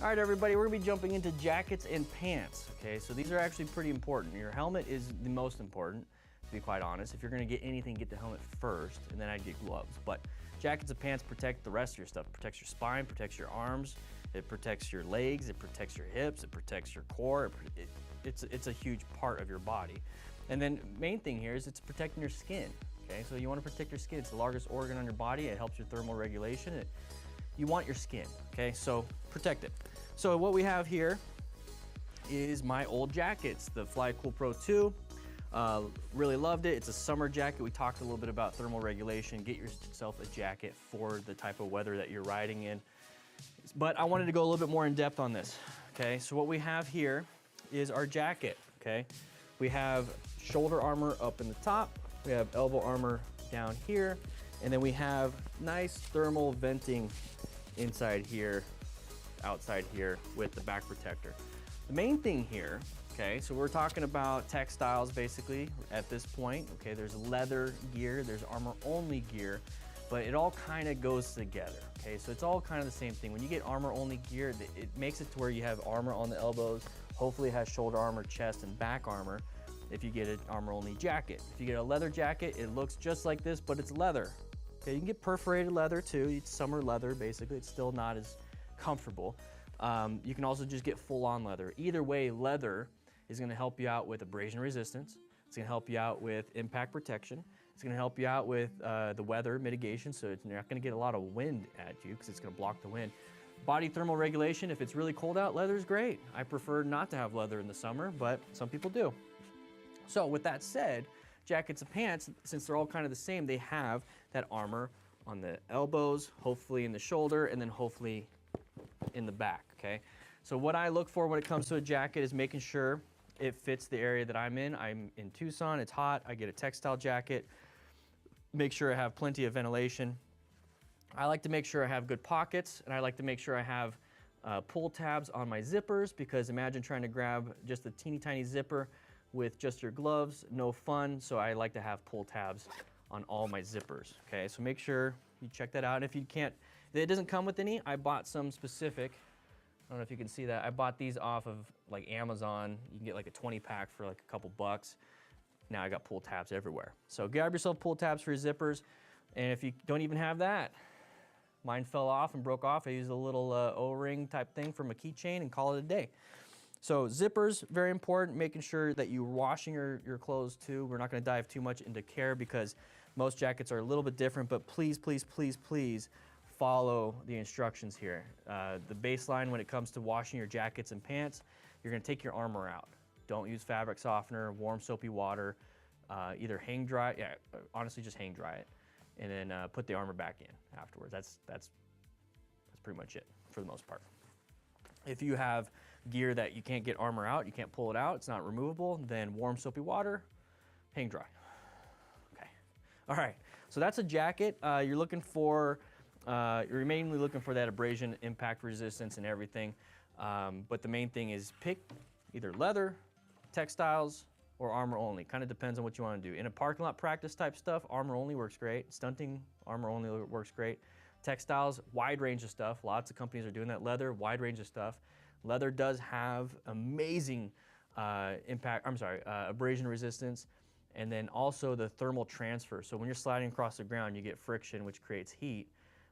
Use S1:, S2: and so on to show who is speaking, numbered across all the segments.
S1: All right, everybody, we're gonna be jumping into jackets and pants, okay? So these are actually pretty important. Your helmet is the most important, to be quite honest. If you're gonna get anything, get the helmet first, and then I'd get gloves. But jackets and pants protect the rest of your stuff. It protects your spine, protects your arms, it protects your legs, it protects your hips, it protects your core. It's a huge part of your body. And then main thing here is it's protecting your skin, okay? So you wanna protect your skin. It's the largest organ on your body. It helps your thermal regulation. You want your skin, okay? So protect it. So what we have here is my old jackets, the Fly Cool Pro 2. Really loved it. It's a summer jacket. We talked a little bit about thermal regulation. Get yourself a jacket for the type of weather that you're riding in. But I wanted to go a little bit more in depth on this, okay? So what we have here is our jacket, okay? We have shoulder armor up in the top. We have elbow armor down here. And then we have nice thermal venting inside here, outside here with the back protector. The main thing here, okay, so we're talking about textiles basically at this point, okay? There's leather gear, there's armor only gear, but it all kind of goes together, okay? So it's all kind of the same thing. When you get armor only gear, it makes it to where you have armor on the elbows, hopefully it has shoulder armor, chest, and back armor if you get an armor only jacket. If you get a leather jacket, it looks just like this, but it's leather. Okay, you can get perforated leather too. It's summer leather, basically. It's still not as comfortable. You can also just get full-on leather. Either way, leather is gonna help you out with abrasion resistance. It's gonna help you out with impact protection. It's gonna help you out with the weather mitigation, so you're not gonna get a lot of wind at you because it's gonna block the wind. Body thermal regulation, if it's really cold out, leather is great. I prefer not to have leather in the summer, but some people do. So with that said, jackets and pants, since they're all kind of the same, they have that armor on the elbows, hopefully in the shoulder, and then hopefully in the back, okay? So what I look for when it comes to a jacket is making sure it fits the area that I'm in. I'm in Tucson, it's hot, I get a textile jacket. Make sure I have plenty of ventilation. I like to make sure I have good pockets, and I like to make sure I have pull tabs on my zippers, because imagine trying to grab just a teeny tiny zipper with just your gloves, no fun. So I like to have pull tabs on all my zippers, okay? So make sure you check that out. And if you can't, if it doesn't come with any, I bought some specific. I don't know if you can see that. I bought these off of like Amazon. You can get like a 20 pack for like a couple bucks. Now I got pull tabs everywhere. So grab yourself pull tabs for your zippers. And if you don't even have that, mine fell off and broke off. I used a little O-ring type thing from a keychain and call it a day. So zippers, very important, making sure that you're washing your clothes too. We're not gonna dive too much into care because most jackets are a little bit different, but please, please, please, please follow the instructions here. The baseline when it comes to washing your jackets and pants, you're gonna take your armor out. Don't use fabric softener, warm soapy water, either hang dry, honestly just hang dry it, and then put the armor back in afterwards. That's pretty much it for the most part. If you have gear that you can't get armor out, you can't pull it out, it's not removable, then warm soapy water, hang dry. Okay. All right, so that's a jacket. You're mainly looking for that abrasion, impact resistance, and everything. But the main thing is pick either leather, textiles, or armor only. Kind of depends on what you want to do. In a parking lot practice type stuff, armor only works great. Stunting, armor only works great. Textiles, wide range of stuff. Lots of companies are doing that. Leather, wide range of stuff. Leather does have amazing abrasion resistance, and then also the thermal transfer. So when you're sliding across the ground, you get friction, which creates heat.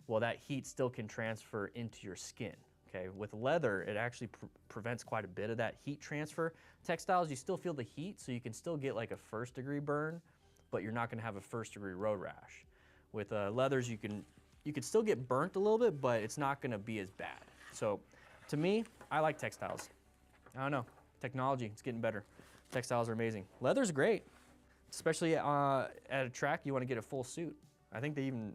S1: Well, that heat still can transfer into your skin. Okay, with leather, it actually prevents quite a bit of that heat transfer. Textiles, you still feel the heat, so you can still get like a 1st degree burn, but you're not gonna have a 1st degree road rash. With leathers, you could still get burnt a little bit, but it's not gonna be as bad. So to me, I like textiles. I don't know, technology, it's getting better. Textiles are amazing. Leather's great, especially at a track, you wanna get a full suit. I think they even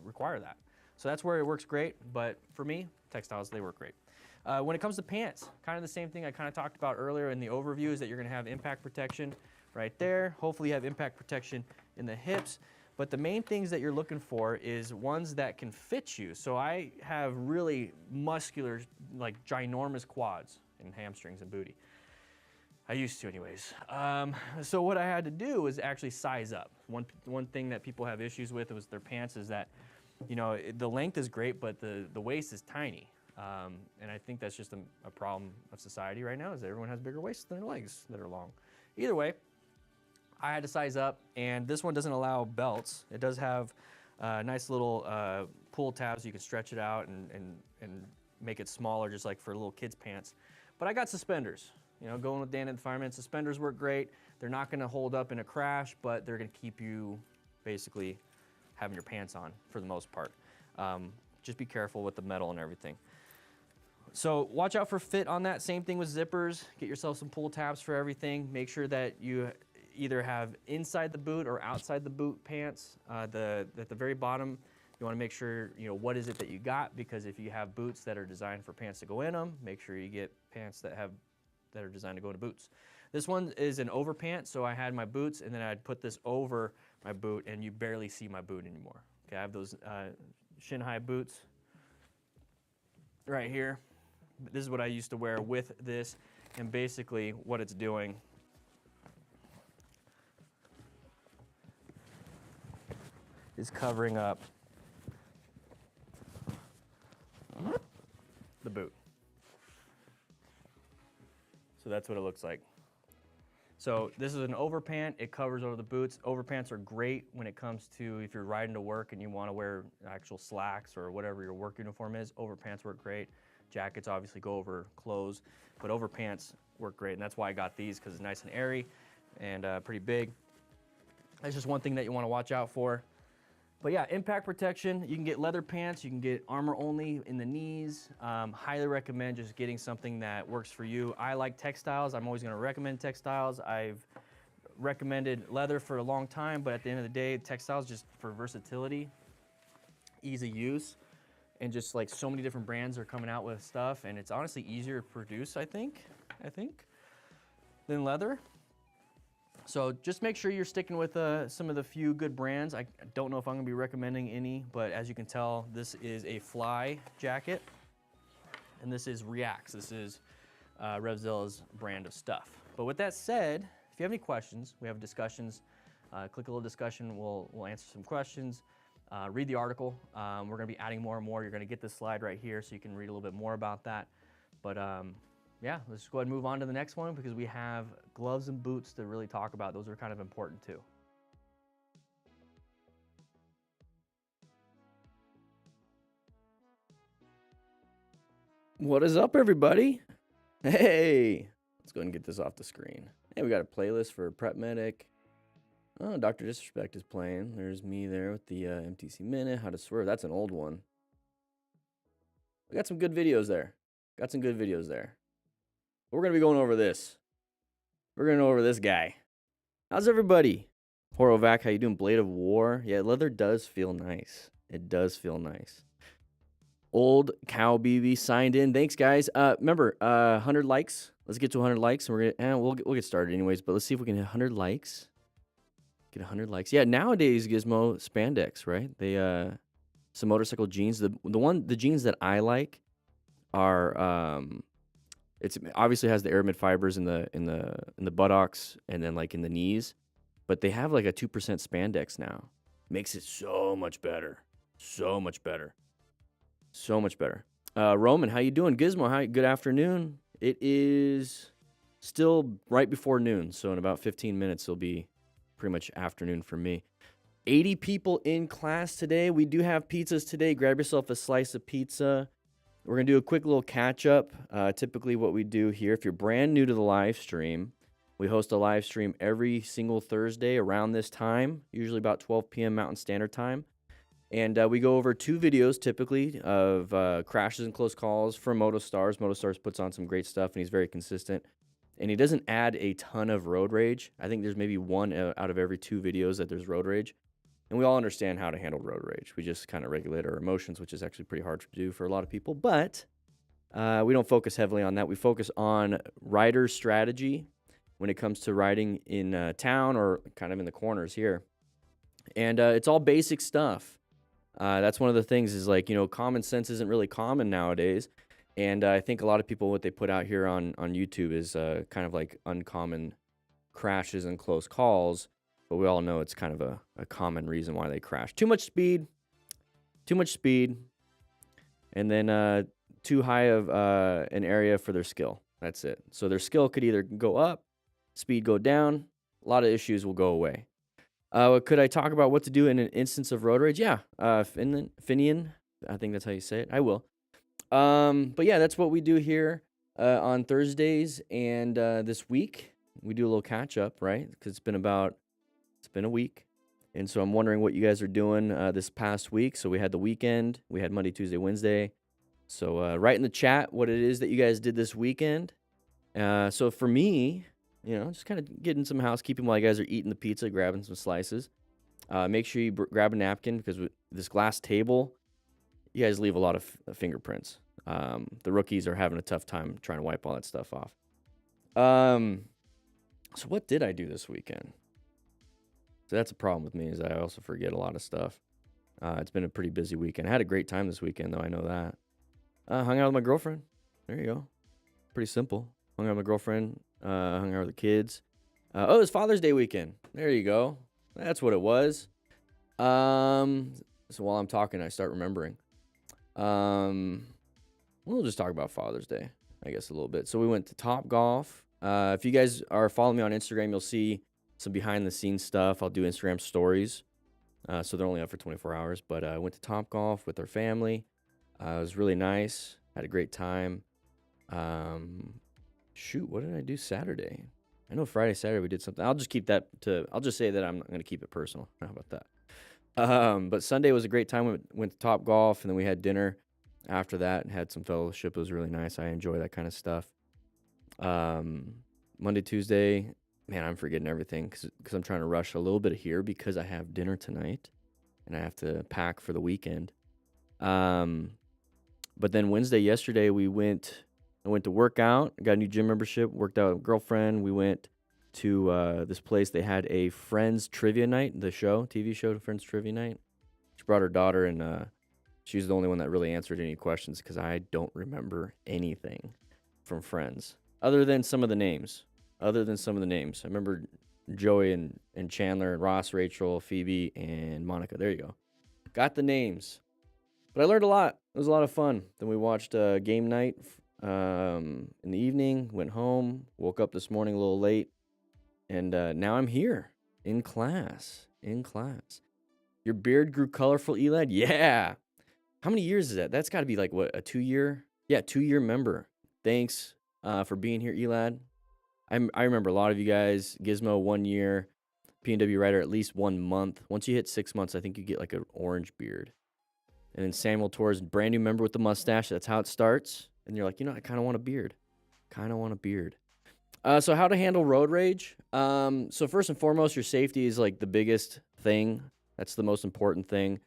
S1: require that. So that's where it works great, but for me, textiles, they work great. When it comes to pants, kind of the same thing I kind of talked about earlier in the overview is that you're gonna have impact protection right there. Hopefully you have impact protection in the hips. But the main things that you're looking for is ones that can fit you. So I have really muscular, like ginormous quads and hamstrings and booty. I used to anyways. So what I had to do was actually size up. One thing that people have issues with was their pants is that, you know, the length is great, but the waist is tiny. And I think that's just a problem of society right now, is that everyone has bigger waists than their legs that are long. Either way, I had to size up, and this one doesn't allow belts. It does have nice little pull tabs. You can stretch it out and make it smaller, just like for little kids' pants. But I got suspenders. You know, going with Dan and the Fireman, suspenders work great. They're not gonna hold up in a crash, but they're gonna keep you basically having your pants on for the most part. Just be careful with the metal and everything. So watch out for fit on that. Same thing with zippers. Get yourself some pull tabs for everything. Make sure that you either have inside the boot or outside the boot pants. At the very bottom, you wanna make sure, you know, what is it that you got, because if you have boots that are designed for pants to go in them, make sure you get pants that are designed to go into boots. This one is an over pant, so I had my boots and then I'd put this over my boot and you barely see my boot anymore. Okay, I have those shin high boots right here. This is what I used to wear with this, and basically what it's doing is covering up the boot. So that's what it looks like. So this is an overpant. It covers over the boots. Overpants are great when it comes to if you're riding to work and you want to wear actual slacks or whatever your work uniform is. Overpants work great. Jackets obviously go over clothes, but overpants work great, and that's why I got these, because it's nice and airy and pretty big. That's just one thing that you want to watch out for. But yeah, impact protection, you can get leather pants, you can get armor only in the knees. Highly recommend just getting something that works for you. I like textiles. I'm always gonna recommend textiles. I've recommended leather for a long time, but at the end of the day, textiles just for versatility, ease of use, and just like so many different brands are coming out with stuff, and it's honestly easier to produce, I think, than leather. So just make sure you're sticking with some of the few good brands. I don't know if I'm gonna be recommending any, but as you can tell, this is a Fly jacket, and this is Reacts. This is Revzilla's brand of stuff. But with that said, if you have any questions, we have discussions. Click a little discussion, we'll answer some questions. Read the article. We're gonna be adding more and more. You're gonna get this slide right here so you can read a little bit more about that. But yeah, let's just go ahead and move on to the next one, because we have gloves and boots to really talk about. Those are kind of important too. What is up, everybody? Hey, let's go ahead and get this off the screen. Hey, we got a playlist for Prep Medic. Oh, Dr. Disrespect is playing. There's me there with the MTC Minute, How to Swerve. That's an old one. We got some good videos there. We're going to be going over this. We're going to go over this guy. How's everybody? Horovac, how you doing? Blade of War. Yeah, leather does feel nice. It does feel nice. Old Cow BB signed in. Thanks, guys. Remember, 100 likes. Let's get to 100 likes, and we're gonna we'll get started anyways. But let's see if we can hit 100 likes. Get 100 likes. Yeah, nowadays Gizmo spandex, right? They some motorcycle jeans. The jeans that I like are it's obviously has the aramid fibers in the buttocks and then like in the knees, but they have like a 2% spandex now. Makes it so much better. So much better. Roman, how you doing? Gizmo, good afternoon. It is still right before noon, so in about 15 minutes it'll be pretty much afternoon for me. 80 people in class today. We do have pizzas today. Grab yourself a slice of pizza. We're going to do a quick little catch-up. Typically what we do here, if you're brand new to the live stream, we host a live stream every single Thursday around this time, usually about 12 p.m. Mountain Standard Time. And we go over 2 videos typically of crashes and close calls from MotoStars. MotoStars puts on some great stuff, and he's very consistent. And he doesn't add a ton of road rage. I think there's maybe 1 out of every 2 videos that there's road rage. And we all understand how to handle road rage. We just kind of regulate our emotions, which is actually pretty hard to do for a lot of people. But we don't focus heavily on that. We focus on rider strategy when it comes to riding in town or kind of in the corners here. And it's all basic stuff. That's one of the things is like, common sense isn't really common nowadays. And I think a lot of people, what they put out here on YouTube is kind of like uncommon crashes and close calls. But we all know it's kind of a common reason why they crash. Too much speed. And then too high of an area for their skill. That's it. So their skill could either go up, speed go down. A lot of issues will go away. Could I talk about what to do in an instance of road rage? Yeah, Finian, I think that's how you say it. I will. But yeah, that's what we do here on Thursdays and this week. We do a little catch up, right? Because it's been a week. And so I'm wondering what you guys are doing this past week. So we had the weekend. We had Monday, Tuesday, Wednesday. So write in the chat what it is that you guys did this weekend. So for me, just kind of getting some housekeeping while you guys are eating the pizza, grabbing some slices. Make sure you grab a napkin because with this glass table, you guys leave a lot of fingerprints. The rookies are having a tough time trying to wipe all that stuff off. So what did I do this weekend? So that's a problem with me is I also forget a lot of stuff. It's been a pretty busy weekend. I had a great time this weekend, though. I know that. Hung out with my girlfriend. There you go. Pretty simple. Hung out with my girlfriend. Hung out with the kids. It was Father's Day weekend. There you go. That's what it was. So while I'm talking, I start remembering. We'll just talk about Father's Day, I guess, a little bit. So we went to Top Golf. If you guys are following me on Instagram, you'll see some behind-the-scenes stuff. I'll do Instagram stories. So they're only up for 24 hours. But I went to Top Golf with our family. It was really nice. Had a great time. What did I do Saturday? I know Friday, Saturday we did something. I'll just say that I'm not going to keep it personal. How about that? But Sunday was a great time. We went to Top Golf, and then we had dinner after that and had some fellowship. It was really nice. I enjoy that kind of stuff. Monday, Tuesday, man, I'm forgetting everything because I'm trying to rush a little bit here because I have dinner tonight and I have to pack for the weekend. But then Wednesday, yesterday, I went to work out. I got a new gym membership, worked out with a girlfriend. We went to this place. They had a Friends Trivia Night, TV show, Friends Trivia Night. She brought her daughter, and she's the only one that really answered any questions because I don't remember anything from Friends other than some of the names. I remember Joey and Chandler, and Ross, Rachel, Phoebe, and Monica. There you go. Got the names. But I learned a lot. It was a lot of fun. Then we watched game night in the evening, went home, woke up this morning a little late, and now I'm here in class. Your beard grew colorful, Elad? Yeah. How many years is that? That's got to be like, what, a 2-year? Yeah, 2-year member. Thanks for being here, Elad. I remember a lot of you guys. Gizmo, 1 year. P&W Rider, at least 1 month. Once you hit 6 months, I think you get like an orange beard. And then Samuel Torres, brand new member with the mustache. That's how it starts. And you're like, I kind of want a beard. So how to handle road rage. So first and foremost, your safety is like the biggest thing. That's the most important thing.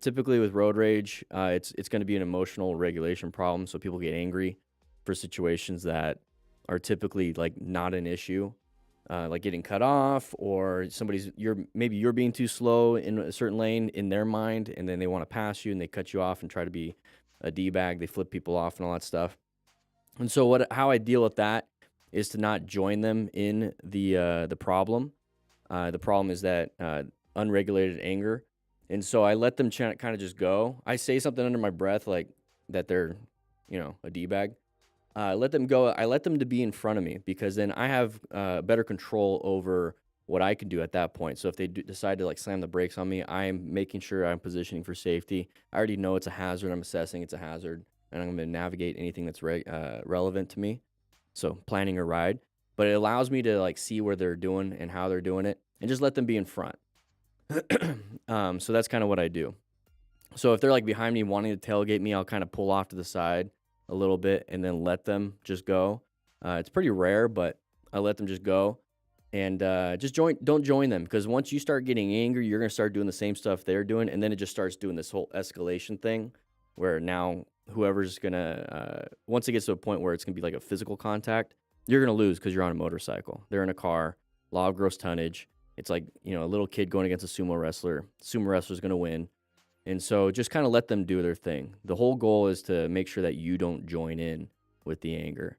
S1: Typically with road rage, it's going to be an emotional regulation problem. So people get angry for situations that are typically like not an issue. Like getting cut off, or maybe you're being too slow in a certain lane in their mind, and then they want to pass you and they cut you off and try to be a D-bag. They flip people off and all that stuff. And so how I deal with that is to not join them in the problem. The problem is that unregulated anger, and so I let them kind of just go. I say something under my breath like that they're a D-bag. Let them go. I let them to be in front of me because then I have better control over what I can do at that point. So if they decide to like slam the brakes on me, I'm making sure I'm positioning for safety. I already know it's a hazard. I'm assessing it's a hazard, and I'm going to navigate anything that's relevant to me. So planning a ride, but it allows me to like see where they're doing and how they're doing it, and just let them be in front. So that's kind of what I do. So if they're like behind me wanting to tailgate me, I'll kind of pull off to the side a little bit and then let them just go. It's pretty rare, but I let them just go, and don't join them, because once you start getting angry, you're going to start doing the same stuff they're doing, and then it just starts doing this whole escalation thing where now whoever's going to, once it gets to a point where it's going to be like a physical contact, you're going to lose because you're on a motorcycle. They're in a car, law of gross tonnage. It's like, a little kid going against a sumo wrestler. Sumo wrestler's going to win. And so just kind of let them do their thing. The whole goal is to make sure that you don't join in with the anger.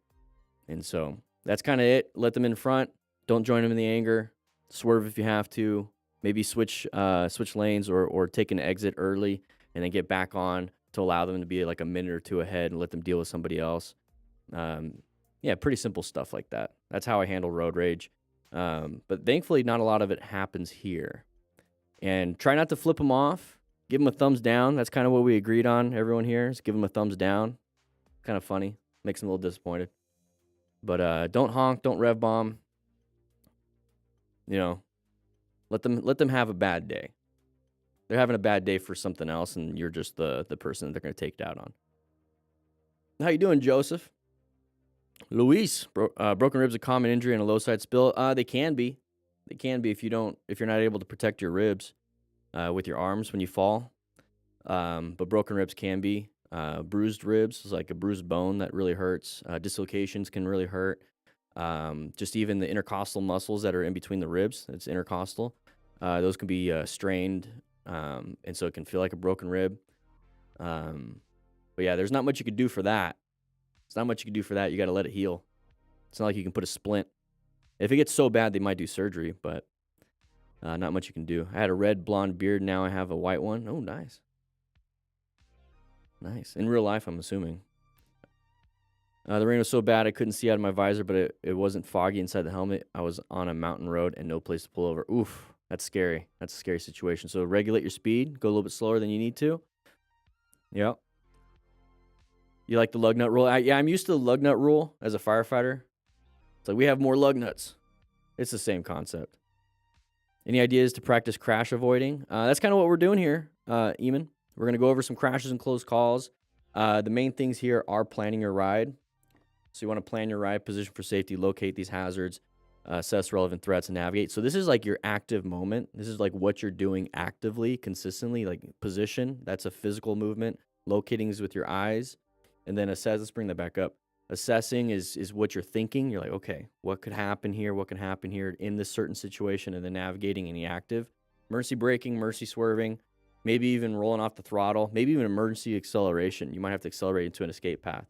S1: And so that's kind of it. Let them in front. Don't join them in the anger. Swerve if you have to. Maybe switch lanes or take an exit early and then get back on to allow them to be like a minute or two ahead and let them deal with somebody else. Yeah, pretty simple stuff like that. That's how I handle road rage. But thankfully, not a lot of it happens here. And try not to flip them off. Give them a thumbs down. That's kind of what we agreed on, everyone here, is give them a thumbs down. Kind of funny. Makes them a little disappointed. But don't honk, don't rev bomb. You know, let them have a bad day. They're having a bad day for something else, and you're just the person that they're going to take it out on. How you doing, Joseph? Luis, broken ribs a common injury and a low side spill. They can be. They can be if you're not able to protect your ribs with your arms when you fall. But broken ribs can be. Bruised ribs is like a bruised bone that really hurts. Dislocations can really hurt. Just even the intercostal muscles that are in between the ribs, it's intercostal. Those can be strained, and so it can feel like a broken rib. But yeah, there's not much you could do for that. There's not much you can do for that. You got to let it heal. It's not like you can put a splint. If it gets so bad, they might do surgery, but not much you can do. I had a red blonde beard. Now I have a white one. Oh, nice. Nice. In real life, I'm assuming. The rain was so bad I couldn't see out of my visor, but it wasn't foggy inside the helmet. I was on a mountain road and no place to pull over. Oof, that's scary. That's a scary situation. So regulate your speed. Go a little bit slower than you need to. Yep. You like the lug nut rule? Yeah, I'm used to the lug nut rule as a firefighter. It's like we have more lug nuts. It's the same concept. Any ideas to practice crash avoiding? That's kind of what we're doing here, Eamon. We're going to go over some crashes and close calls. The main things here are planning your ride. So you want to plan your ride, position for safety, locate these hazards, assess relevant threats, and navigate. So this is like your active moment. This is like what you're doing actively, consistently, like position. That's a physical movement. Locating is with your eyes. And then assess, let's bring that back up. Assessing is what you're thinking. You're like, okay, what could happen here? What can happen here in this certain situation? And then navigating any active. Mercy braking, mercy swerving, maybe even rolling off the throttle, maybe even emergency acceleration. You might have to accelerate into an escape path.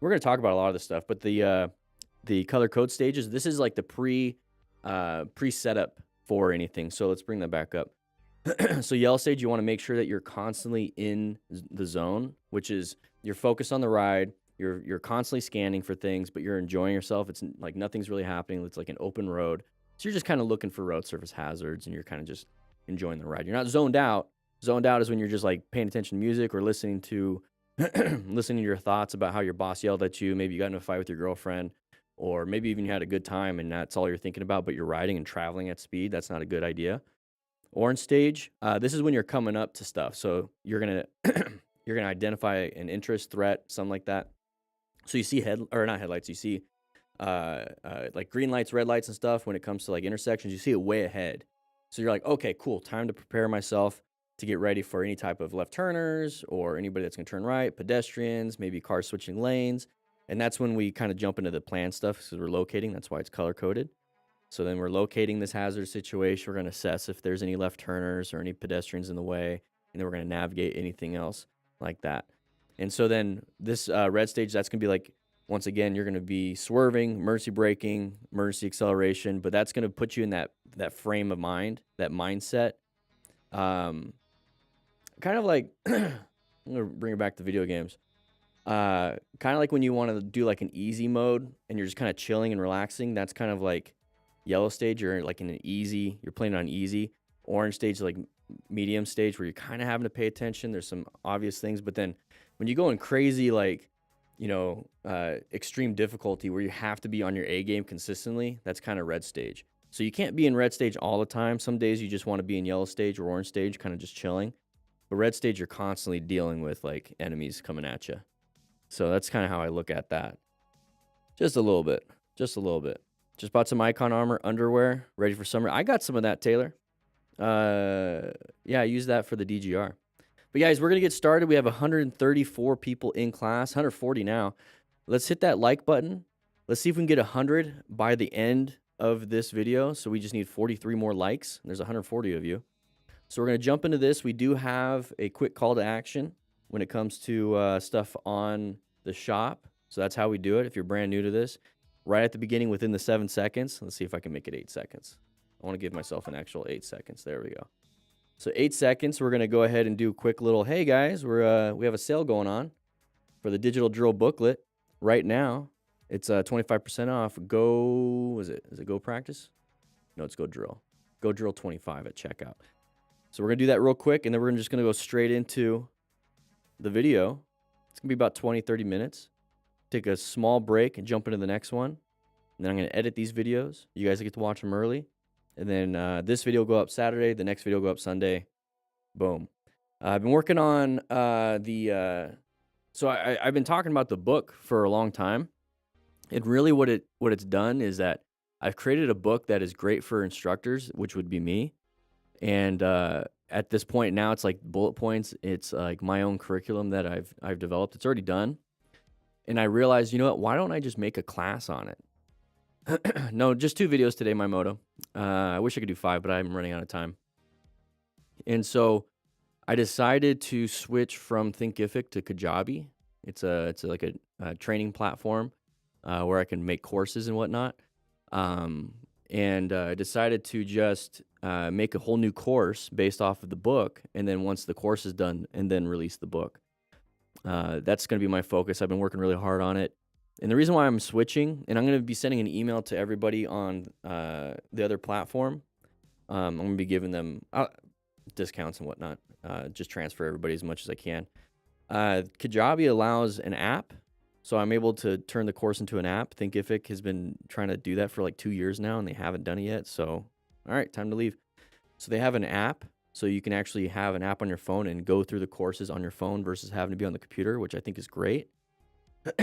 S1: We're going to talk about a lot of this stuff, but the color code stages, this is like the pre-setup for anything. So let's bring that back up. So yellow stage, you want to make sure that you're constantly in the zone, which is you're focused on the ride. You're constantly scanning for things, but you're enjoying yourself. It's like nothing's really happening. It's like an open road. So you're just kind of looking for road surface hazards, and you're kind of just enjoying the ride. You're not zoned out. Zoned out is when you're just like paying attention to music or listening to your thoughts about how your boss yelled at you. Maybe you got in a fight with your girlfriend, or maybe even you had a good time and that's all you're thinking about, but you're riding and traveling at speed. That's not a good idea. Orange stage, this is when you're coming up to stuff. So you're gonna you're gonna identify an interest, threat, something like that. So you see not headlights. You see like green lights, red lights, and stuff. When it comes to like intersections, you see it way ahead. So you're like, okay, cool, time to prepare myself to get ready for any type of left turners or anybody that's gonna turn right, pedestrians, maybe cars switching lanes. And that's when we kind of jump into the plan stuff because we're locating. That's why it's color coded. So then we're locating this hazard situation. We're going to assess if there's any left turners or any pedestrians in the way. And then we're going to navigate anything else like that. And so then this red stage, that's going to be like, once again, you're going to be swerving, mercy braking, emergency acceleration. But that's going to put you in that frame of mind, that mindset. Kind of like, I'm going to bring it back to video games. Kind of like when you want to do like an easy mode and you're just kind of chilling and relaxing. That's kind of like yellow stage. You're like in an easy, you're playing on easy. Orange stage, like medium stage, where you're kind of having to pay attention. There's some obvious things, but then when you go in crazy, like, you know, extreme difficulty where you have to be on your A game consistently, that's kind of red stage. So you can't be in red stage all the time. Some days you just want to be in yellow stage or orange stage, kind of just chilling. But red stage, you're constantly dealing with like enemies coming at you. So that's kind of how I look at that. Just a little bit. Just a little bit. Just bought some Icon armor, underwear, ready for summer. I got some of that, Taylor. Yeah, I use that for the DGR. But guys, we're going to get started. We have 134 people in class, 140 now. Let's hit that like button. Let's see if we can get 100 by the end of this video. So we just need 43 more likes. There's 140 of you. So we're going to jump into this. We do have a quick call to action when it comes to stuff on the shop. So that's how we do it. If you're brand new to this, right at the beginning within the 7 seconds, let's see if I can make it 8 seconds. I want to give myself an actual 8 seconds. There we go. So 8 seconds, we're gonna go ahead and do a quick little, hey guys, we have a sale going on for the digital drill booklet right now. It's 25% off. Go, is it Go Practice? No, it's Go Drill. Go Drill 25 at checkout. So we're gonna do that real quick, and then we're just gonna go straight into the video. It's gonna be about 20-30 minutes. Take a small break and jump into the next one. And then I'm gonna edit these videos. You guys get to watch them early. And then this video will go up Saturday. The next video will go up Sunday. Boom. I've been working on so I've been talking about the book for a long time. And really what it's done is that I've created a book that is great for instructors, which would be me. And at this point now, it's like bullet points. It's like my own curriculum that I've developed. It's already done. And I realized, you know what? Why don't I just make a class on it? No, just 2 videos today, my motto. I wish I could do 5, but I'm running out of time. And so I decided to switch from Thinkific to Kajabi. It's like a training platform where I can make courses and whatnot. And I decided to just make a whole new course based off of the book, and then once the course is done, and then release the book. That's going to be my focus. I've been working really hard on it. And the reason why I'm switching, and I'm going to be sending an email to everybody on the other platform. I'm going to be giving them discounts and whatnot. Just transfer everybody as much as I can. Kajabi allows an app, so I'm able to turn the course into an app. Thinkific has been trying to do that for like 2 years now, and they haven't done it yet. So, all right, time to leave. So they have an app, so you can actually have an app on your phone and go through the courses on your phone versus having to be on the computer, which I think is great.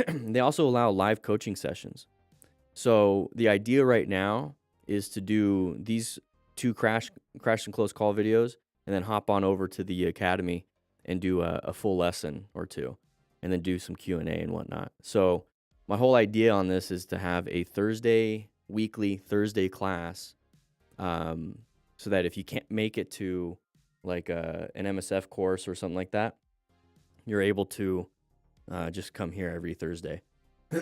S1: They also allow live coaching sessions. So the idea right now is to do these 2 crash and close call videos, and then hop on over to the academy and do a full lesson or 2, and then do some Q&A and whatnot. So my whole idea on this is to have a weekly Thursday class, so that if you can't make it to like an MSF course or something like that, you're able to just come here every Thursday.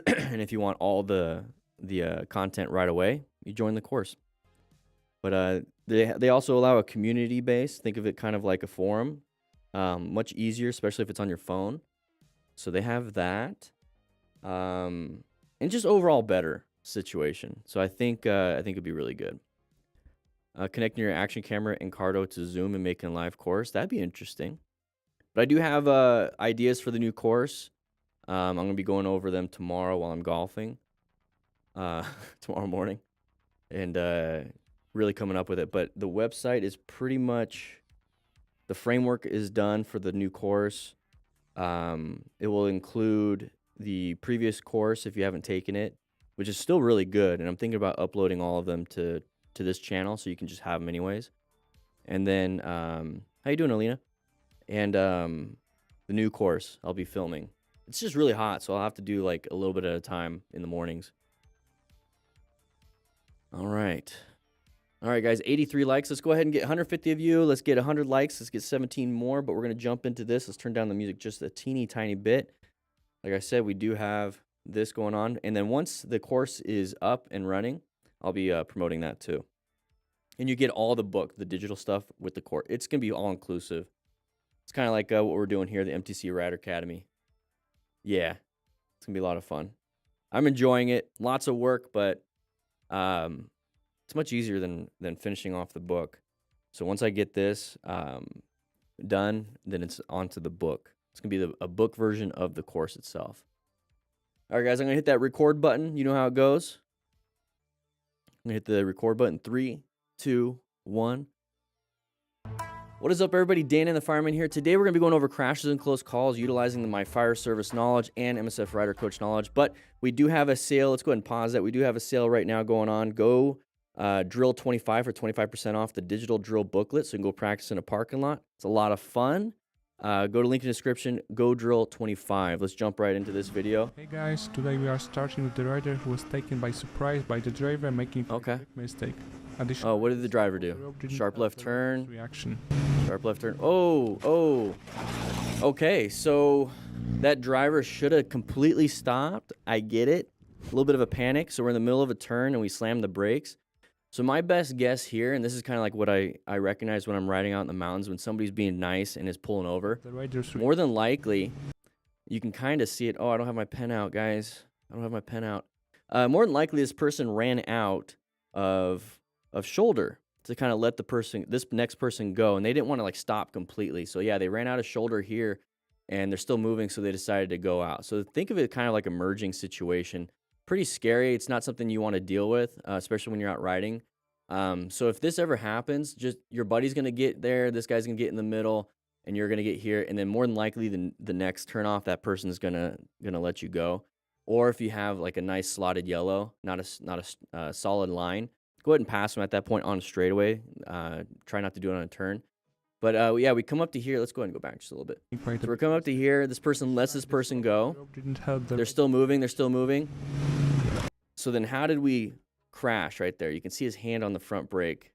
S1: And if you want all the content right away, you join the course. But they also allow a community base. Think of it kind of like a forum. Much easier, especially if it's on your phone. So they have that. And just overall better situation. So I think it'd be really good. Connecting your action camera and Cardo to Zoom and making a live course. That'd be interesting. But I do have ideas for the new course. I'm going to be going over them tomorrow while I'm golfing. Tomorrow morning. And really coming up with it. But the website is pretty much, the framework is done for the new course. It will include the previous course if you haven't taken it, which is still really good. And I'm thinking about uploading all of them to this channel so you can just have them anyways. And then, how you doing, Alina? And the new course I'll be filming. It's just really hot, so I'll have to do like a little bit at a time in the mornings. All right, guys, 83 likes. Let's go ahead and get 150 of you. Let's get 100 likes. Let's get 17 more, but we're going to jump into this. Let's turn down the music just a teeny tiny bit. Like I said, we do have this going on. And then once the course is up and running, I'll be promoting that too. And you get all the book, the digital stuff with the course. It's going to be all inclusive. It's kind of like what we're doing here, the MTC Rider Academy. Yeah, it's going to be a lot of fun. I'm enjoying it. Lots of work, but it's much easier than finishing off the book. So once I get this done, then it's onto the book. It's going to be a book version of the course itself. All right, guys, I'm going to hit that record button. You know how it goes. I'm going to hit the record button. 3, 2, 1. What is up, everybody? DanDanTheFireman here. Today, we're going to be going over crashes and close calls, utilizing my fire service knowledge and MSF Rider Coach knowledge. But we do have a sale. Let's go ahead and pause that. We do have a sale right now going on. Go Drill 25 for 25% off the digital drill booklet, so you can go practice in a parking lot. It's a lot of fun. Go to link in the description. Go Drill 25. Let's jump right into this video.
S2: Hey guys, today we are starting with the rider who was taken by surprise by the driver making a quick mistake.
S1: Oh, what did the driver do? Sharp left turn.
S2: Reaction.
S1: Sharp left turn. Oh. Okay, so that driver should have completely stopped. I get it. A little bit of a panic. So we're in the middle of a turn and we slammed the brakes. So my best guess here, and this is kind of like what I recognize when I'm riding out in the mountains, when somebody's being nice and is pulling over, more than likely, you can kind of see it. Oh, I don't have my pen out, guys. I don't have my pen out. More than likely, this person ran out of shoulder to kind of let this next person go, and they didn't want to like stop completely. So yeah, they ran out of shoulder here, and they're still moving, so they decided to go out. So think of it kind of like a merging situation. Pretty scary. It's not something you want to deal with, especially when you're out riding. So if this ever happens, just your buddy's gonna get there, this guy's gonna get in the middle, and you're gonna get here, and then more than likely the next turnoff, that person's gonna let you go. Or if you have like a nice slotted yellow, not a solid line, go ahead and pass them at that point on a straightaway. Try not to do it on a turn. But yeah, we come up to here. Let's go ahead and go back just a little bit. So we're coming up to here. This person lets this person go. They're still moving. They're still moving. So then how did we crash right there? You can see his hand on the front brake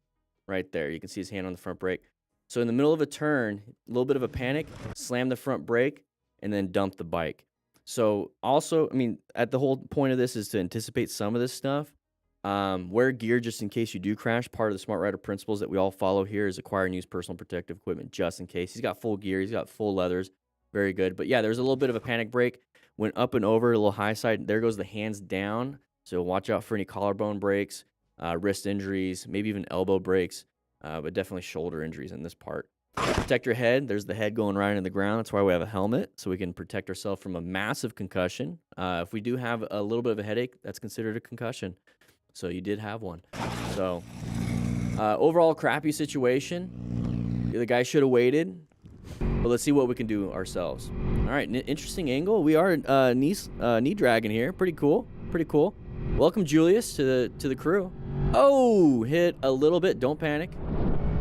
S1: right there. You can see his hand on the front brake. So in the middle of a turn, a little bit of a panic, slam the front brake, and then dump the bike. So also, I mean, at the whole point of this is to anticipate some of this stuff. Wear gear just in case you do crash. Part of the Smart Rider principles that we all follow here is acquire and use personal protective equipment just in case. He's got full gear. He's got full leathers. Very good. But yeah, there's a little bit of a panic break. Went up and over, a little high side. There goes the hands down. So watch out for any collarbone breaks, wrist injuries, maybe even elbow breaks, but definitely shoulder injuries in this part. Protect your head. There's the head going right into the ground. That's why we have a helmet, so we can protect ourselves from a massive concussion. If we do have a little bit of a headache, that's considered a concussion. So you did have one. So overall, crappy situation. The guy should have waited, but let's see what we can do ourselves. All right, interesting angle. We are knee dragging here. Pretty cool. Pretty cool. Welcome, Julius, to the crew. Oh, hit a little bit. Don't panic.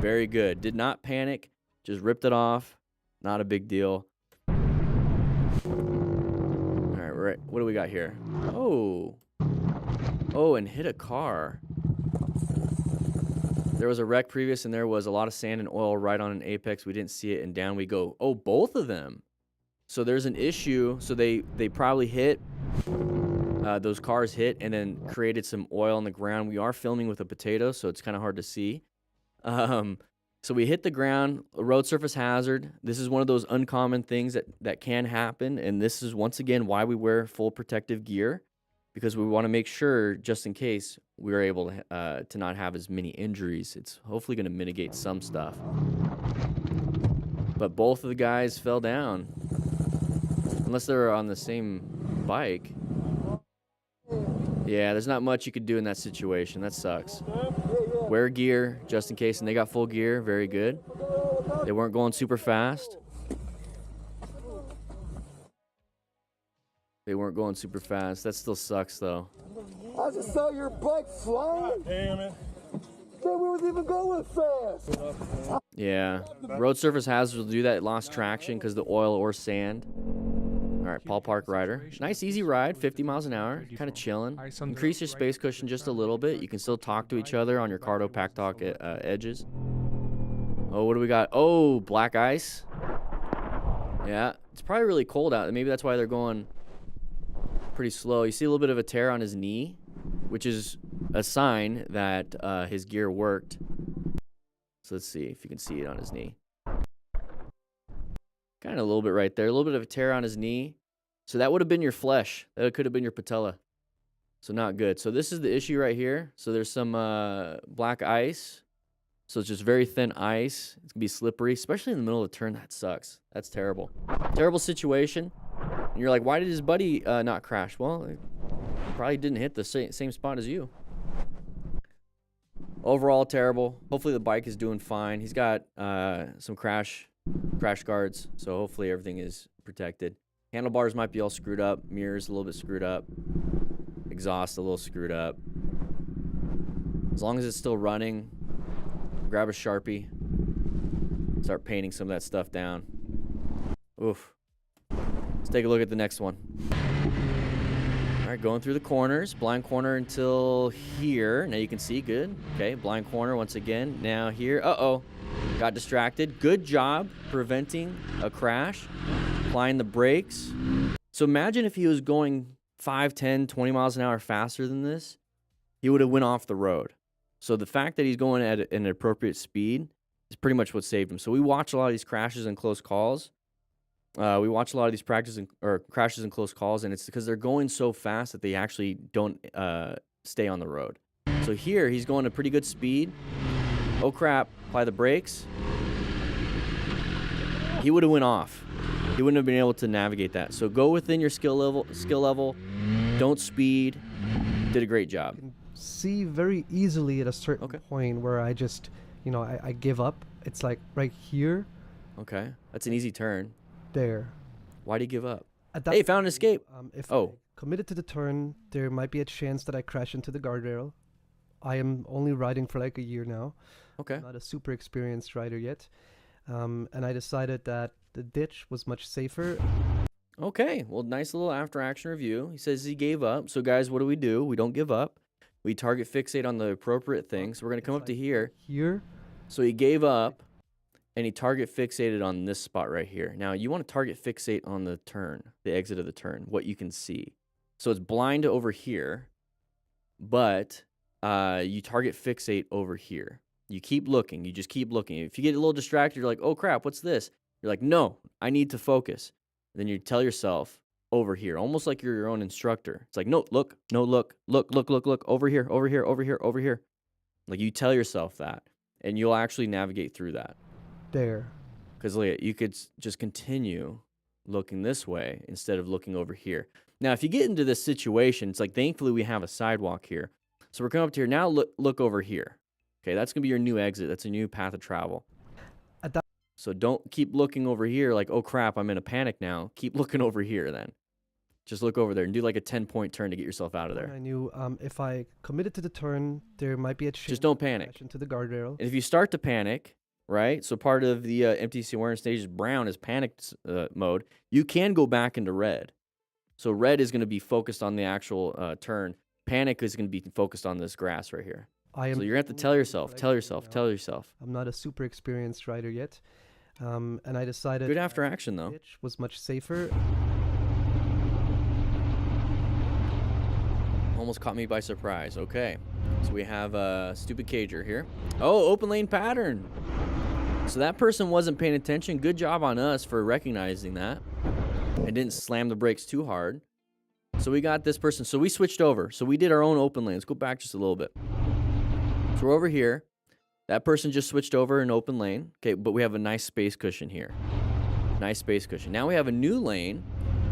S1: Very good. Did not panic. Just ripped it off. Not a big deal. All right, what do we got here? Oh, and hit a car. There was a wreck previous, and there was a lot of sand and oil right on an apex. We didn't see it, and down we go. Oh, both of them. So there's an issue. So they probably hit. Those cars hit and then created some oil on the ground. We are filming with a potato, so it's kind of hard to see. So we hit the ground, a road surface hazard. This is one of those uncommon things that can happen, and this is once again why we wear full protective gear, because we want to make sure, just in case, we're able to not have as many injuries. It's hopefully going to mitigate some stuff. But both of the guys fell down, unless they were on the same bike. Yeah, there's not much you could do in that situation. That sucks. Wear gear just in case, and they got full gear. Very good. They weren't going super fast. They weren't going super fast. That still sucks, though.
S3: I just saw your bike flying. Damn it. We wasn't even going fast.
S1: Yeah. Road surface hazards will do that. It lost traction because of the oil or sand. All right, Paul Park Rider. Nice, easy ride, 50 miles an hour, kind of chilling. Increase your space cushion just a little bit. You can still talk to each other on your Cardo Pack Talk edges. Oh, what do we got? Oh, black ice. Yeah, it's probably really cold out. Maybe that's why they're going pretty slow. You see a little bit of a tear on his knee, which is a sign that his gear worked. So let's see if you can see it on his knee. Kind of a little bit right there. A little bit of a tear on his knee. So that would have been your flesh. That could have been your patella. So not good. So this is the issue right here. So there's some black ice. So it's just very thin ice. It's going to be slippery, especially in the middle of the turn. That sucks. That's terrible. Terrible situation. And you're like, why did his buddy not crash? Well, he probably didn't hit the same spot as you. Overall, terrible. Hopefully the bike is doing fine. He's got some crash guards, so hopefully everything is protected. Handlebars might be all screwed up. Mirrors a little bit screwed up. Exhaust a little screwed up. As long as it's still running, grab a Sharpie. Start painting some of that stuff down. Oof. Let's take a look at the next one. All right, going through the corners. Blind corner until here. Now you can see good. Okay, blind corner once again. Now here. Uh-oh. Got distracted. Good job preventing a crash. Applying the brakes. So imagine if he was going 5, 10, 20 miles an hour faster than this. He would have went off the road. So the fact that he's going at an appropriate speed is pretty much what saved him. So we watch a lot of these crashes and close calls. We watch a lot of these crashes and close calls, and it's because they're going so fast that they actually don't stay on the road. So here, he's going at pretty good speed. Oh crap, apply the brakes. He would have went off. He wouldn't have been able to navigate that. So go within your skill level. Don't speed. Did a great job.
S4: See very easily at a certain point where I just, I give up. It's like right here.
S1: Okay, that's an easy turn.
S4: There.
S1: Why'd he give up?
S4: Hey,
S1: found an escape.
S4: If I committed to the turn, there might be a chance that I crash into the guardrail. I am only riding for like a year now.
S1: Okay.
S4: I'm not a super experienced rider yet. And I decided that the ditch was much safer.
S1: Okay, well, nice little after-action review. He says he gave up. So, guys, what do? We don't give up. We target fixate on the appropriate thing. So we're going to come up to here.
S4: Here.
S1: So he gave up, and he target fixated on this spot right here. Now, you want to target fixate on the turn, the exit of the turn, what you can see. So it's blind over here, but you target fixate over here. You keep looking. You just keep looking. If you get a little distracted, you're like, oh, crap, what's this? You're like, no, I need to focus. And then you tell yourself over here, almost like you're your own instructor. It's like, no, look, over here, over here, over here, over here. Like you tell yourself that, and you'll actually navigate through that.
S4: There.
S1: Because you could just continue looking this way instead of looking over here. Now, if you get into this situation, it's like, thankfully we have a sidewalk here. So we're coming up to here. Now look over here. Okay, that's going to be your new exit. That's a new path of travel. So don't keep looking over here like, oh, crap, I'm in a panic now. Keep looking over here then. Just look over there and do like a 10-point turn to get yourself out of there.
S4: I knew if I committed to the turn, there might be a chance.
S1: Just don't panic.
S4: Into the guardrail.
S1: And if you start to panic, right, so part of the MTC awareness stage is brown is panic mode, you can go back into red. So red is going to be focused on the actual turn. Panic is going to be focused on this grass right here. So you're going to have to tell yourself.
S4: I'm not a super experienced rider yet. And I decided...
S1: Good after action, though.
S4: ...ditch was much safer.
S1: Almost caught me by surprise. Okay. So we have a stupid cager here. Oh, open lane pattern. So that person wasn't paying attention. Good job on us for recognizing that. And didn't slam the brakes too hard. So we got this person. So we switched over. So we did our own open lane. Let's go back just a little bit. So we're over here. That person just switched over an open lane. Okay, but we have a nice space cushion here. Nice space cushion. Now we have a new lane,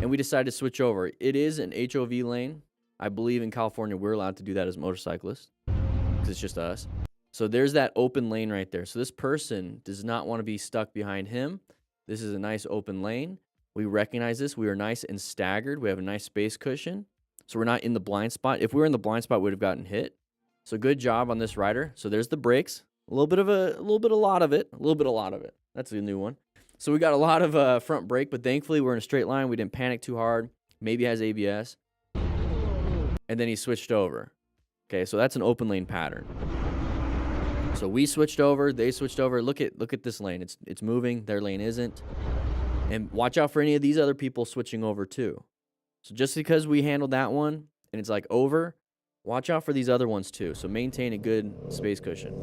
S1: and we decided to switch over. It is an HOV lane. I believe in California we're allowed to do that as motorcyclists because it's just us. So there's that open lane right there. So this person does not want to be stuck behind him. This is a nice open lane. We recognize this. We are nice and staggered. We have a nice space cushion. So we're not in the blind spot. If we were in the blind spot, we would have gotten hit. So good job on this rider. So there's the brakes. A little bit of a lot of it. That's a new one. So we got a lot of front brake, but thankfully we're in a straight line. We didn't panic too hard. Maybe has ABS. And then he switched over. Okay, so that's an open lane pattern. So we switched over, they switched over. Look at this lane. It's moving. Their lane isn't. And watch out for any of these other people switching over too. So just because we handled that one and it's like over, watch out for these other ones too. So maintain a good space cushion.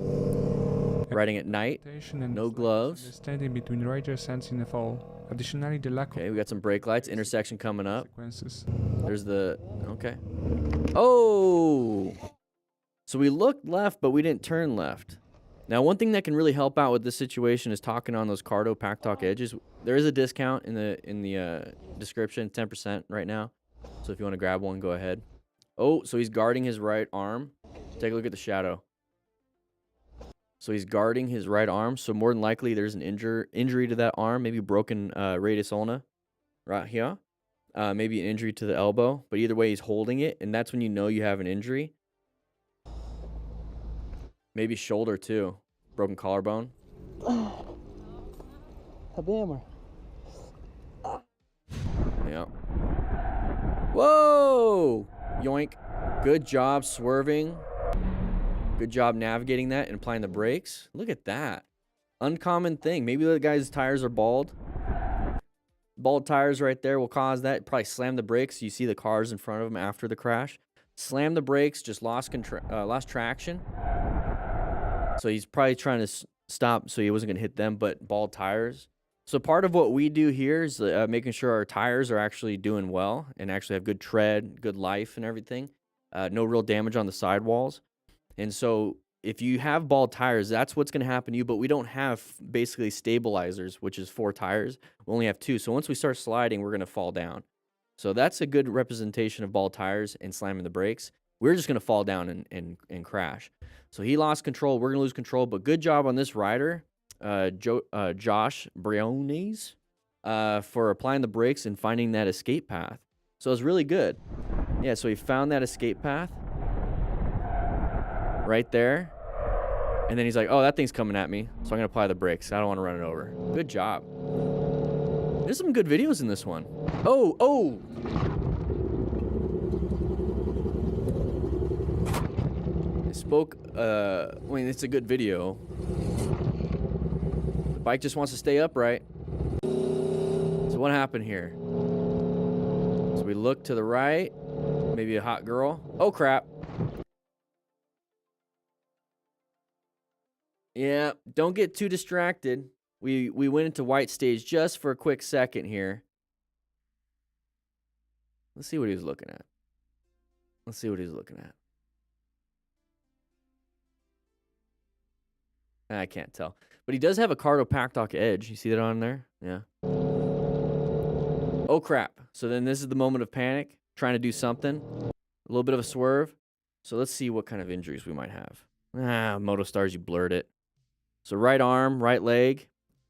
S1: Riding at night, no gloves.
S2: Standing between riders and in the fall. Additionally, the lack
S1: Okay, we got some brake lights. Intersection coming up. There's the... Okay. Oh! So we looked left, but we didn't turn left. Now, one thing that can really help out with this situation is talking on those Cardo Pack Talk edges. There is a discount in the description, 10% right now. So if you want to grab one, go ahead. Oh, so he's guarding his right arm. Take a look at the shadow. So he's guarding his right arm. So more than likely, there's an injury to that arm. Maybe broken radius ulna right here. Maybe an injury to the elbow. But either way, he's holding it. And that's when you know you have an injury. Maybe shoulder, too. Broken collarbone. Yeah. Whoa! Yoink. Good job swerving. Good job navigating that and applying the brakes. Look at that. Uncommon thing. Maybe the guy's tires are bald. Bald tires right there will cause that. Probably slam the brakes. You see the cars in front of him after the crash. Slam the brakes. Just lost traction. So he's probably trying to stop so he wasn't going to hit them, but bald tires. So part of what we do here is making sure our tires are actually doing well and actually have good tread, good life and everything. No real damage on the sidewalls. And so if you have bald tires, that's what's going to happen to you. But we don't have basically stabilizers, which is 4 tires. We only have 2. So once we start sliding, we're going to fall down. So that's a good representation of bald tires and slamming the brakes. We're just going to fall down and crash. So he lost control. We're going to lose control. But good job on this rider, Josh Briones, for applying the brakes and finding that escape path. So it was really good. Yeah, so he found that escape path right there. And then he's like, oh, that thing's coming at me. So I'm going to apply the brakes. I don't want to run it over. Good job. There's some good videos in this one. Oh. I spoke, I mean, it's a good video. The bike just wants to stay upright. So what happened here? So we look to the right. Maybe a hot girl. Oh, crap. Yeah, don't get too distracted. We went into white stage just for a quick second here. Let's see what he was looking at. I can't tell. But he does have a Cardo Pactock Edge. You see that on there? Yeah. Oh, crap. So then this is the moment of panic. Trying to do something. A little bit of a swerve. So let's see what kind of injuries we might have. MotoStars, you blurred it. So right arm, right leg.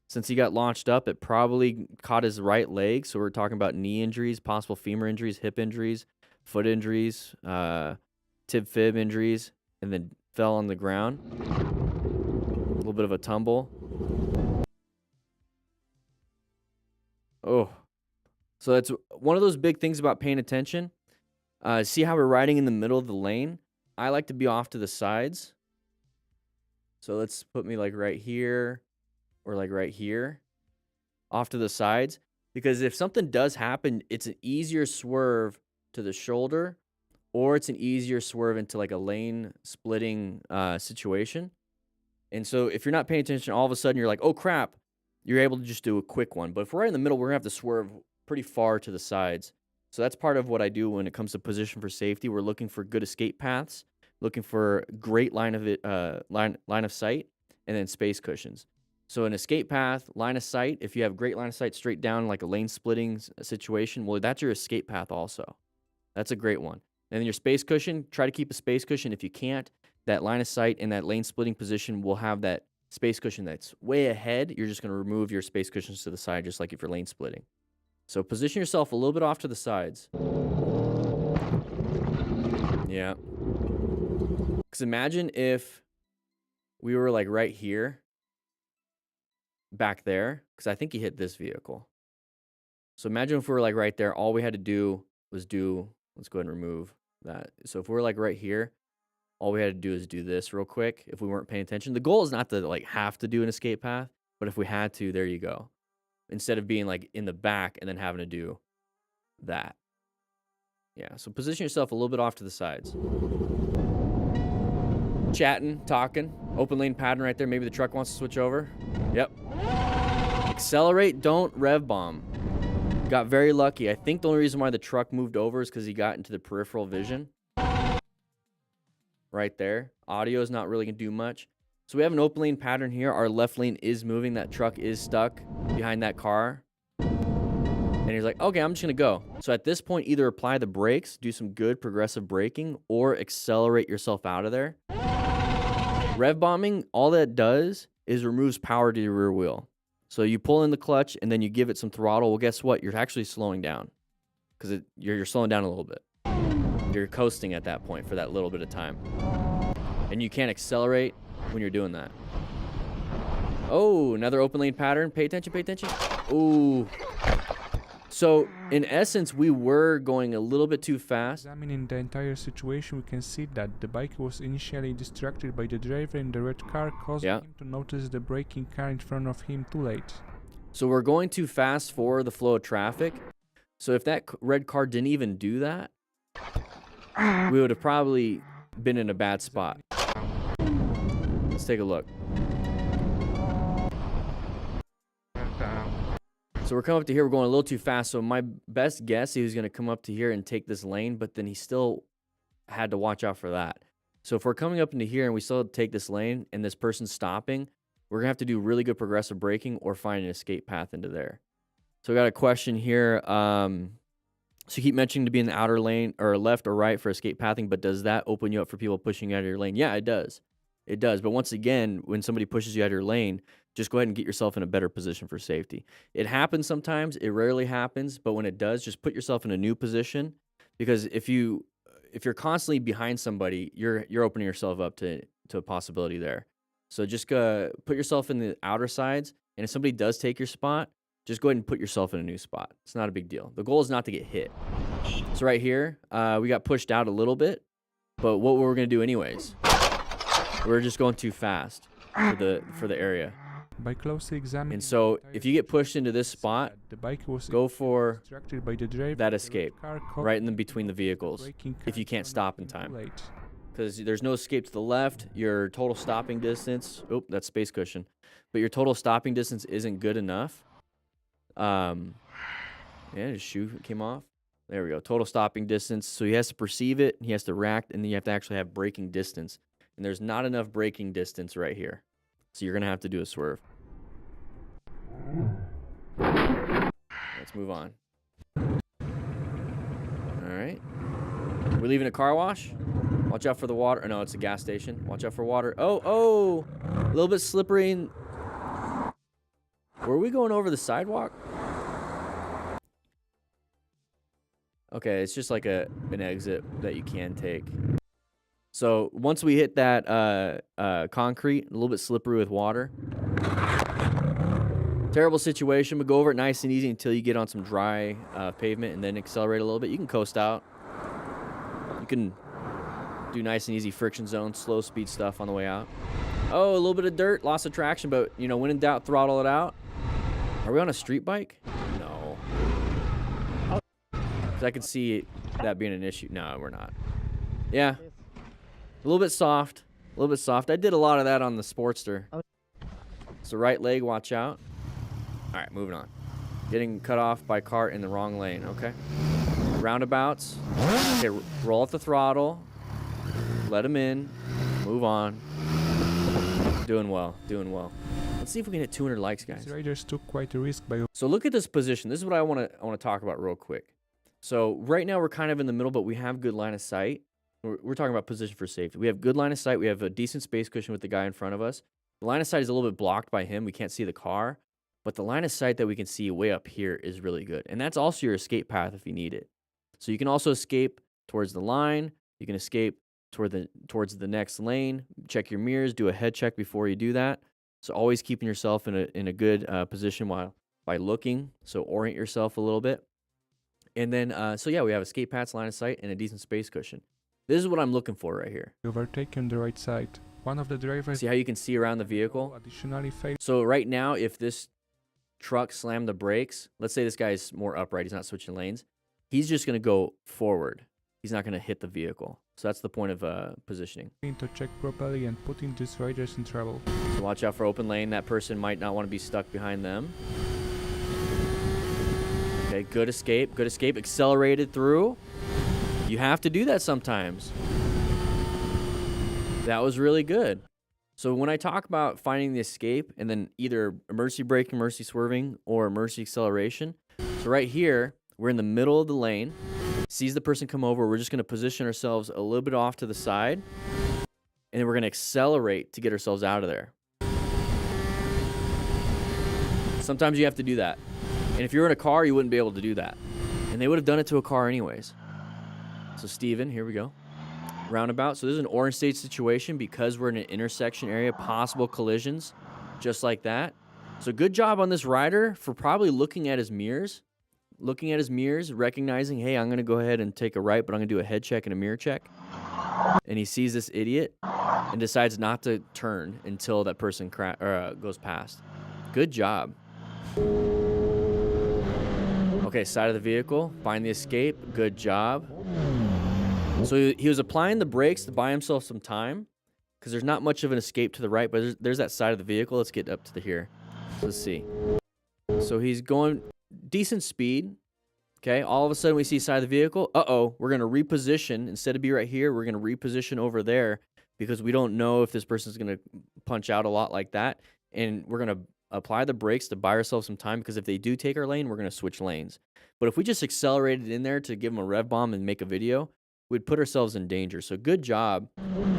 S1: Since he got launched up, it probably caught his right leg. So we're talking about knee injuries, possible femur injuries, hip injuries, foot injuries, tib-fib injuries, and then fell on the ground. A little bit of a tumble. Oh. So that's one of those big things about paying attention. See how we're riding in the middle of the lane? I like to be off to the sides. So let's put me like right here or like right here, off to the sides. Because if something does happen, it's an easier swerve to the shoulder, or it's an easier swerve into like a lane splitting situation. And so if you're not paying attention, all of a sudden you're like, oh crap, you're able to just do a quick one. But if we're right in the middle, we're gonna have to swerve pretty far to the sides. So that's part of what I do when it comes to position for safety. We're looking for good escape paths, looking for great line of sight, and then space cushions. So an escape path, line of sight, if you have great line of sight straight down like a lane splitting situation, well, that's your escape path also. That's a great one. And then your space cushion, try to keep a space cushion. If you can't, that line of sight and that lane splitting position will have that space cushion that's way ahead. You're just going to remove your space cushions to the side, just like if you're lane splitting. So position yourself a little bit off to the sides. Yeah. Because imagine if we were like right here, back there, because I think he hit this vehicle. So imagine if we were like right there, all we had to do was let's go ahead and remove that. So if we're like right here, all we had to do is do this real quick if we weren't paying attention. The goal is not to like have to do an escape path, but if we had to, there you go. Instead of being like in the back and then having to do that. Yeah, so position yourself a little bit off to the sides. Chatting, talking, open lane pattern right there. Maybe the truck wants to switch over. Yep. Accelerate, don't rev bomb. Got very lucky. I think the only reason why the truck moved over is because he got into the peripheral vision. Right there. Audio is not really going to do much. So we have an open lane pattern here. Our left lane is moving. That truck is stuck behind that car. And he's like, okay, I'm just going to go. So at this point, either apply the brakes, do some good progressive braking, or accelerate yourself out of there. Rev bombing, all that does is removes power to your rear wheel. So you pull in the clutch and then you give it some throttle. Well, guess what? You're actually slowing down because you're slowing down a little bit. You're coasting at that point for that little bit of time. And you can't accelerate when you're doing that. Oh, another open lane pattern. Pay attention, pay attention. Ooh. So, in essence, we were going a little bit too fast.
S2: Examining the entire situation, we can see that the biker was initially distracted by the driver in the red car, causing him to notice the braking car in front of him too late.
S1: So we're going too fast for the flow of traffic. So if that red car didn't even do that, we would have probably been in a bad spot. Let's take a look. So we're coming up to here. We're going a little too fast. So my best guess, he was going to come up to here and take this lane, but then he still had to watch out for that. So if we're coming up into here and we still take this lane and this person's stopping, we're going to have to do really good progressive braking or find an escape path into there. So we got a question here. So you keep mentioning to be in the outer lane or left or right for escape pathing, but does that open you up for people pushing you out of your lane? Yeah, it does. It does. But once again, when somebody pushes you out of your lane, just go ahead and get yourself in a better position for safety. It happens sometimes. It rarely happens. But when it does, just put yourself in a new position, because if you're constantly behind somebody, you're opening yourself up to a possibility there. So just put yourself in the outer sides, and if somebody does take your spot, just go ahead and put yourself in a new spot. It's not a big deal. The goal is not to get hit. So right here, we got pushed out a little bit, but what were we going to do anyways? We're just going too fast for the area.
S2: By closely examining,
S1: and so if you get pushed into this spot,
S2: the bike was
S1: go for
S2: by the driver,
S1: that escape right in between the vehicles if you can't stop in time. Because there's no escape to the left. Your total stopping distance, oh, that's space cushion, but your total stopping distance isn't good enough. Yeah, his shoe came off. There we go. Total stopping distance. So he has to perceive it, he has to react, and then you have to actually have braking distance. And there's not enough braking distance right here. So you're going to have to do a swerve. Let's move on. All right. We're leaving a car wash. Watch out for the water. Oh, no, it's a gas station. Watch out for water. Oh, a little bit slippery. Were we going over the sidewalk? Okay, it's just like an exit that you can take. So once we hit that concrete, a little bit slippery with water. Terrible situation, but go over it nice and easy until you get on some dry pavement and then accelerate a little bit. You can coast out. You can do nice and easy friction zone, slow speed stuff on the way out. Oh, a little bit of dirt, loss of traction, but you know, when in doubt, throttle it out. Are we on a street bike? No. 'Cause I can see that being an issue. No, we're not. Yeah. A little bit soft. A little bit soft. I did a lot of that on the Sportster. So right leg, watch out. All right, moving on. Getting cut off by car in the wrong lane, okay? Roundabouts. Okay, roll off the throttle. Let him in. Move on. Doing well, doing well. Let's see if we can hit 200 likes, guys.
S2: These riders took quite a risk by...
S1: So look at this position. This is what I want to talk about real quick. So right now we're kind of in the middle, but we have good line of sight. We're talking about position for safety. We have good line of sight. We have a decent space cushion with the guy in front of us. The line of sight is a little bit blocked by him. We can't see the car. But the line of sight that we can see way up here is really good. And that's also your escape path if you need it. So you can also escape towards the line. You can escape towards the next lane. Check your mirrors. Do a head check before you do that. So always keeping yourself in a good position by looking. So orient yourself a little bit. And then, so yeah, we have escape paths, line of sight, and a decent space cushion. This is what I'm looking for right here.
S2: Overtaken the right side. One of the drivers...
S1: See how you can see around the vehicle?
S2: Additionally failed.
S1: So right now, if this truck slammed the brakes, let's say this guy's more upright, he's not switching lanes, he's just going to go forward. He's not going to hit the vehicle. So that's the point of positioning.
S2: To check properly and putting these riders in trouble.
S1: So watch out for open lane. That person might not want to be stuck behind them. Okay, good escape. Good escape. Accelerated through. You have to do that sometimes. That was really good. So when I talk about finding the escape and then either emergency braking, emergency swerving, or emergency acceleration, so right here, we're in the middle of the lane, sees the person come over, we're just going to position ourselves a little bit off to the side, and then we're going to accelerate to get ourselves out of there. Sometimes you have to do that. And if you're in a car, you wouldn't be able to do that. And they would have done it to a car anyways. So Steven, here we go. Roundabout. So this is an orange state situation because we're in an intersection area, possible collisions, just like that. So good job on this rider for probably looking at his mirrors, recognizing, hey, I'm going to go ahead and take a right, but I'm going to do a head check and a mirror check. And he sees this idiot and decides not to turn until that person goes past. Good job. Okay, side of the vehicle, find the escape. Good job. So he was applying the brakes to buy himself some time, because there's not much of an escape to the right, but there's that side of the vehicle. Let's get up to the here. Let's see. So he's going decent speed. Okay, all of a sudden we see side of the vehicle. Uh-oh, we're going to reposition. Instead of be right here, we're going to reposition over there because we don't know if this person's going to punch out a lot like that. And we're going to apply the brakes to buy ourselves some time, because if they do take our lane, we're going to switch lanes. But if we just accelerated in there to give them a rev bomb and make a video, we'd put ourselves in danger. So good job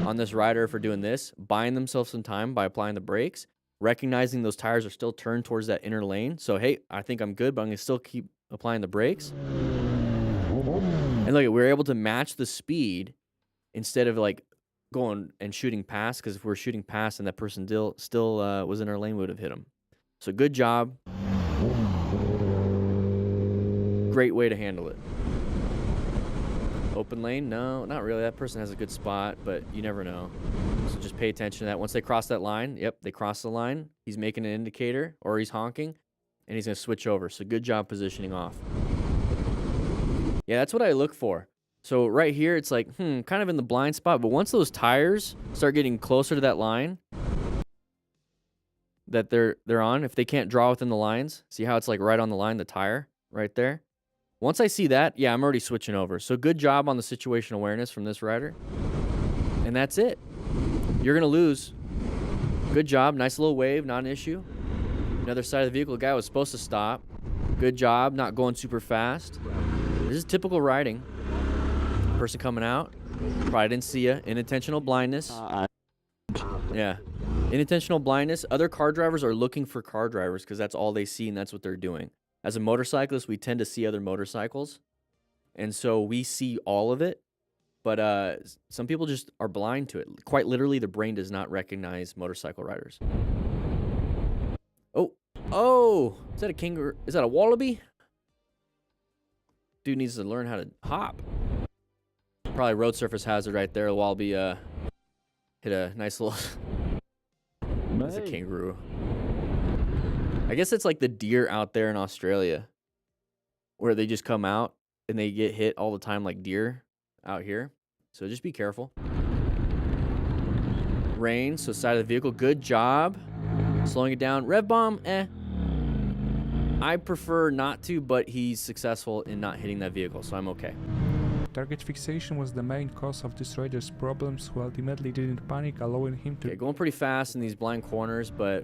S1: on this rider for doing this, buying themselves some time by applying the brakes, recognizing those tires are still turned towards that inner lane. So, hey, I think I'm good, but I'm going to still keep applying the brakes. And look, we were able to match the speed instead of like going and shooting past, because if we're shooting past and that person still was in our lane, we would have hit him. So good job. Great way to handle it. Open lane? No, not really. That person has a good spot, but you never know. So just pay attention to that. Once they cross that line, yep, they cross the line. He's making an indicator, or he's honking, and he's going to switch over. So good job positioning off. Yeah, that's what I look for. So right here, it's like, kind of in the blind spot. But once those tires start getting closer to that line that they're on, if they can't draw within the lines, see how it's like right on the line, the tire right there? Once I see that, yeah, I'm already switching over. So good job on the situational awareness from this rider. And that's it. You're going to lose. Good job. Nice little wave, not an issue. Another side of the vehicle. The guy was supposed to stop. Good job, not going super fast. This is typical riding. Person coming out. Probably didn't see you. Unintentional blindness. Yeah. Unintentional blindness. Other car drivers are looking for car drivers because that's all they see and that's what they're doing. As a motorcyclist, we tend to see other motorcycles, and so we see all of it, but some people just are blind to it. Quite literally, the brain does not recognize motorcycle riders. Oh, is that a kangaroo? Is that a wallaby? Dude needs to learn how to hop. Probably road surface hazard right there. The wallaby hit a nice little... That's a kangaroo. I guess it's like the deer out there in Australia where they just come out and they get hit all the time like deer out here. So just be careful. Rain, so side of the vehicle. Good job. Slowing it down. Rev bomb, I prefer not to, but he's successful in not hitting that vehicle, so I'm okay.
S2: Target fixation was the main cause of this rider's problems, who ultimately didn't panic, allowing him to...
S1: Okay, going pretty fast in these blind corners, but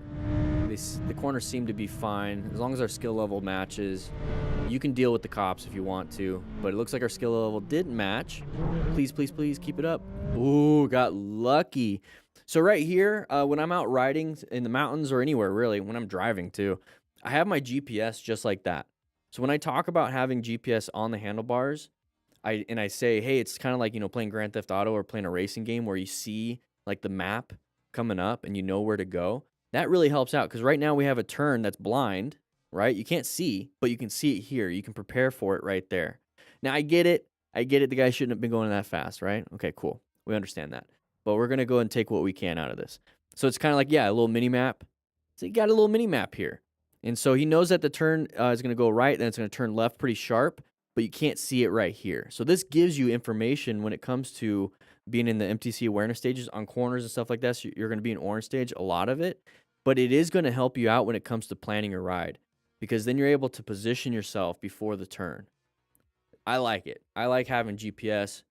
S1: the corners seem to be fine. As long as our skill level matches, you can deal with the cops if you want to, but it looks like our skill level didn't match. Please, please, please keep it up. Ooh, got lucky. So right here, when I'm out riding in the mountains or anywhere, really, when I'm driving too, I have my GPS just like that. So when I talk about having GPS on the handlebars, I say, hey, it's kind of like, playing Grand Theft Auto or playing a racing game where you see like the map coming up and you know where to go. That really helps out, because right now we have a turn that's blind, right? You can't see, but you can see it here. You can prepare for it right there. Now, I get it. The guy shouldn't have been going that fast, right? Okay, cool. We understand that. But we're going to go and take what we can out of this. So it's kind of like, yeah, a little mini map. So you got a little mini map here. And so he knows that the turn is going to go right, then it's going to turn left pretty sharp, but you can't see it right here. So this gives you information when it comes to being in the MTC awareness stages on corners and stuff like that. So you're going to be in orange stage, a lot of it, but it is going to help you out when it comes to planning your ride, because then you're able to position yourself before the turn. I like it. I like having GPS.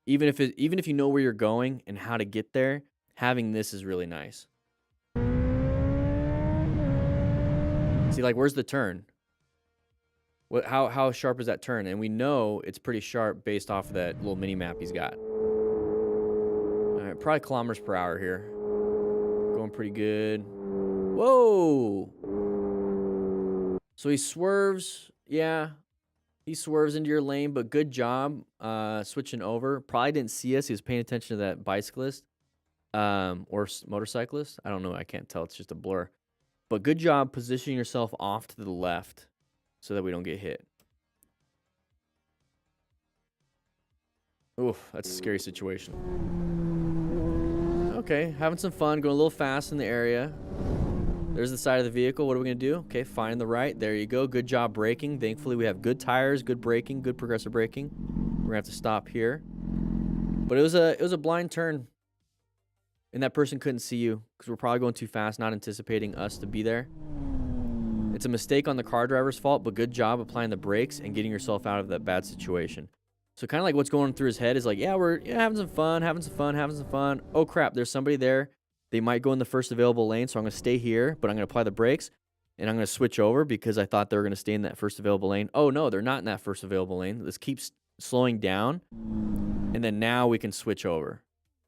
S1: Even if you know where you're going and how to get there, having this is really nice. See, like, where's the turn? How sharp is that turn? And we know it's pretty sharp based off of that little mini map he's got. All right, probably kilometers per hour here. Going pretty good. Whoa! So he swerves. Yeah, he swerves into your lane, but good job switching over. Probably didn't see us. He was paying attention to that bicyclist or motorcyclist. I don't know. I can't tell. It's just a blur. But good job positioning yourself off to the left so that we don't get hit. Oof, that's a scary situation. Okay, having some fun, going a little fast in the area. There's the side of the vehicle. What are we going to do? Okay, find the right. There you go. Good job braking. Thankfully, we have good tires, good braking, good progressive braking. We're going to have to stop here. But it was a blind turn. and that person couldn't see you because we're probably going too fast, not anticipating us to be there. It's a mistake on the car driver's fault, but good job applying the brakes and getting yourself out of that bad situation. So kind of like what's going through his head is like, yeah, we're having some fun, having some fun. Oh crap, there's somebody there. They might go in the first available lane, so I'm going to stay here, but I'm going to apply the brakes, and I'm going to switch over because I thought they were going to stay in that first available lane. Oh no, they're not in that first available lane. This keeps slowing down, and then now we can switch over.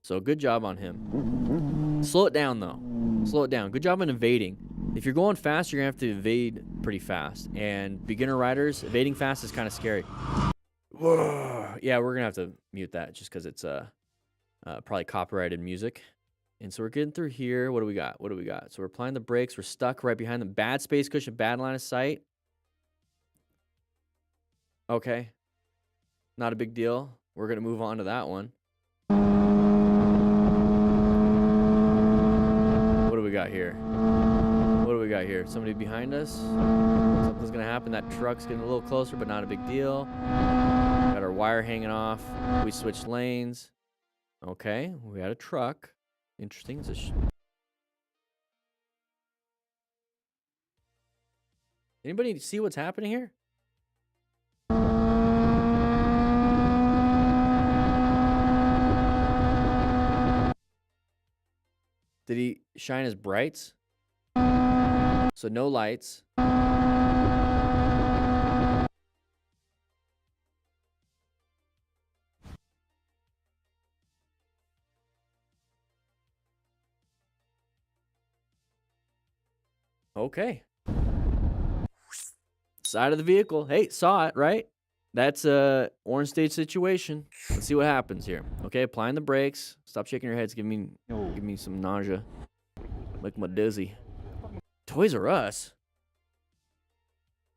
S1: So good job on him. Slow it down though. Slow it down. Good job on evading. If you're going fast, you're going to have to evade pretty fast. And beginner riders, evading fast is kind of scary. Whoa. Yeah, we're going to have to mute that just because it's probably copyrighted music. And so we're getting through here. What do we got? So we're applying the brakes. We're stuck right behind them. Bad space cushion, bad line of sight. Okay. Not a big deal. We're going to move on to that one. What do we got here? Somebody behind us? Something's going to happen. That truck's getting a little closer, but not a big deal. Got our wire hanging off. We switched lanes. Okay, we had a truck. Interesting. Anybody see what's happening here? Did he shine his brights? So no lights. Okay. Side of the vehicle. Hey, saw it, right? That's a orange stage situation. Let's see what happens here. Okay, applying the brakes. Stop shaking your heads. Give me some nausea. Make me dizzy. Toys R Us?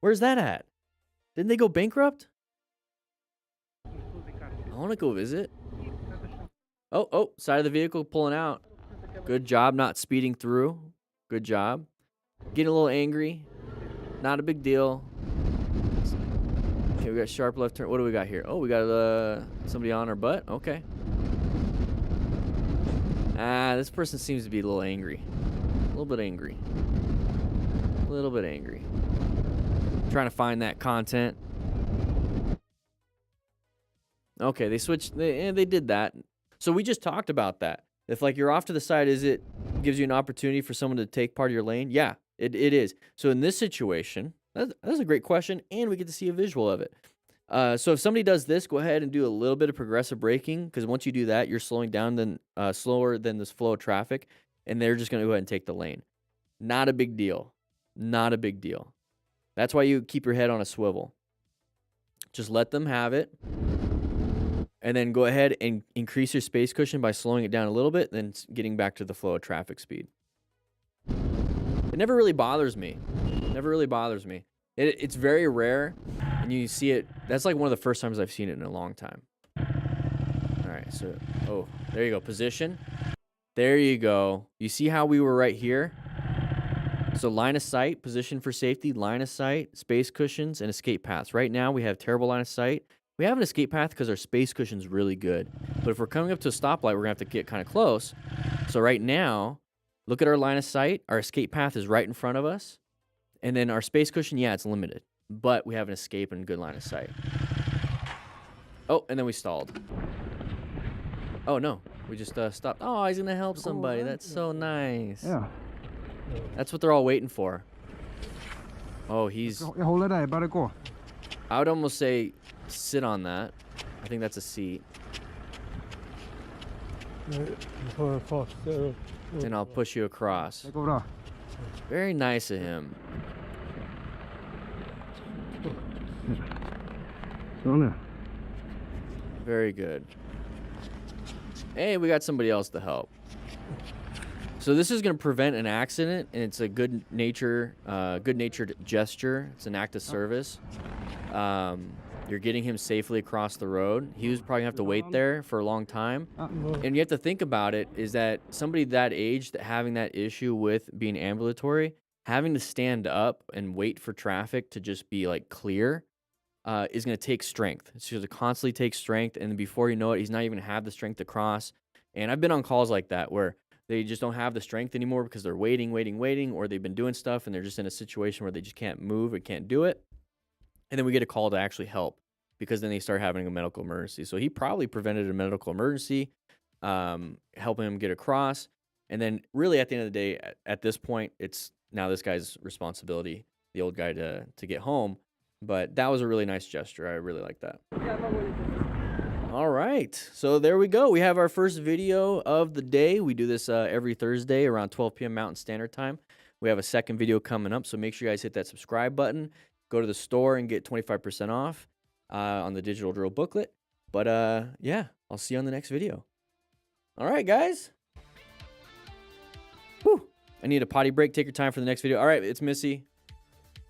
S1: Where's that at? Didn't they go bankrupt? I want to go visit. Oh, side of the vehicle pulling out. Good job not speeding through. Good job. Getting a little angry. Not a big deal. Okay, we got sharp left turn. What do we got here? Oh, we got somebody on our butt. Okay. This person seems to be a little angry. A little bit angry. Trying to find that content. Okay, they switched. They did that. So we just talked about that. If like you're off to the side, gives you an opportunity for someone to take part of your lane? Yeah, it is. So in this situation, that's a great question, and we get to see a visual of it. So if somebody does this, go ahead and do a little bit of progressive braking, because once you do that, you're slowing down slower than this flow of traffic, and they're just going to go ahead and take the lane. Not a big deal. Not a big deal. That's why you keep your head on a swivel. Just let them have it, and then go ahead and increase your space cushion by slowing it down a little bit, then getting back to the flow of traffic speed. It never really bothers me. It's very rare, and you see it. That's like one of the first times I've seen it in a long time. All right, so, there you go. Position. There you go. You see how we were right here? So line of sight, position for safety, line of sight, space cushions, and escape paths. Right now, we have terrible line of sight. We have an escape path because our space cushion's really good. But if we're coming up to a stoplight, we're going to have to get kind of close. So right now, look at our line of sight. Our escape path is right in front of us. And then our space cushion, yeah, it's limited. But we have an escape and good line of sight. Oh, and then we stalled. Oh, no. We just stopped. Oh, he's going to help somebody. That's so nice.
S5: Yeah.
S1: That's what they're all waiting for. Oh, he's... I would almost say sit on that. I think that's a seat. And I'll push you across. Very nice of him. Very good. Hey, we got somebody else to help. So this is going to prevent an accident, and it's a good-natured gesture. It's an act of service. You're getting him safely across the road. He was probably going to have to wait there for a long time. And you have to think about it, is that somebody that age, that having that issue with being ambulatory, having to stand up and wait for traffic to just be like clear, is going to take strength. It's going to constantly take strength, and before you know it, he's not even going to have the strength to cross. And I've been on calls like that where they just don't have the strength anymore because they're waiting, or they've been doing stuff and they're just in a situation where they just can't move or can't do it. And then we get a call to actually help because then they start having a medical emergency. So he probably prevented a medical emergency, helping him get across. And then really at the end of the day, at this point, it's now this guy's responsibility, the old guy, to get home. But that was a really nice gesture. I really like that. All right. So there we go. We have our first video of the day. We do this every Thursday around 12 p.m. Mountain Standard Time. We have a second video coming up. So make sure you guys hit that subscribe button. Go to the store and get 25% off on the digital drill booklet. But yeah, I'll see you on the next video. All right, guys. Whew. I need a potty break. Take your time for the next video. All right, it's Missy.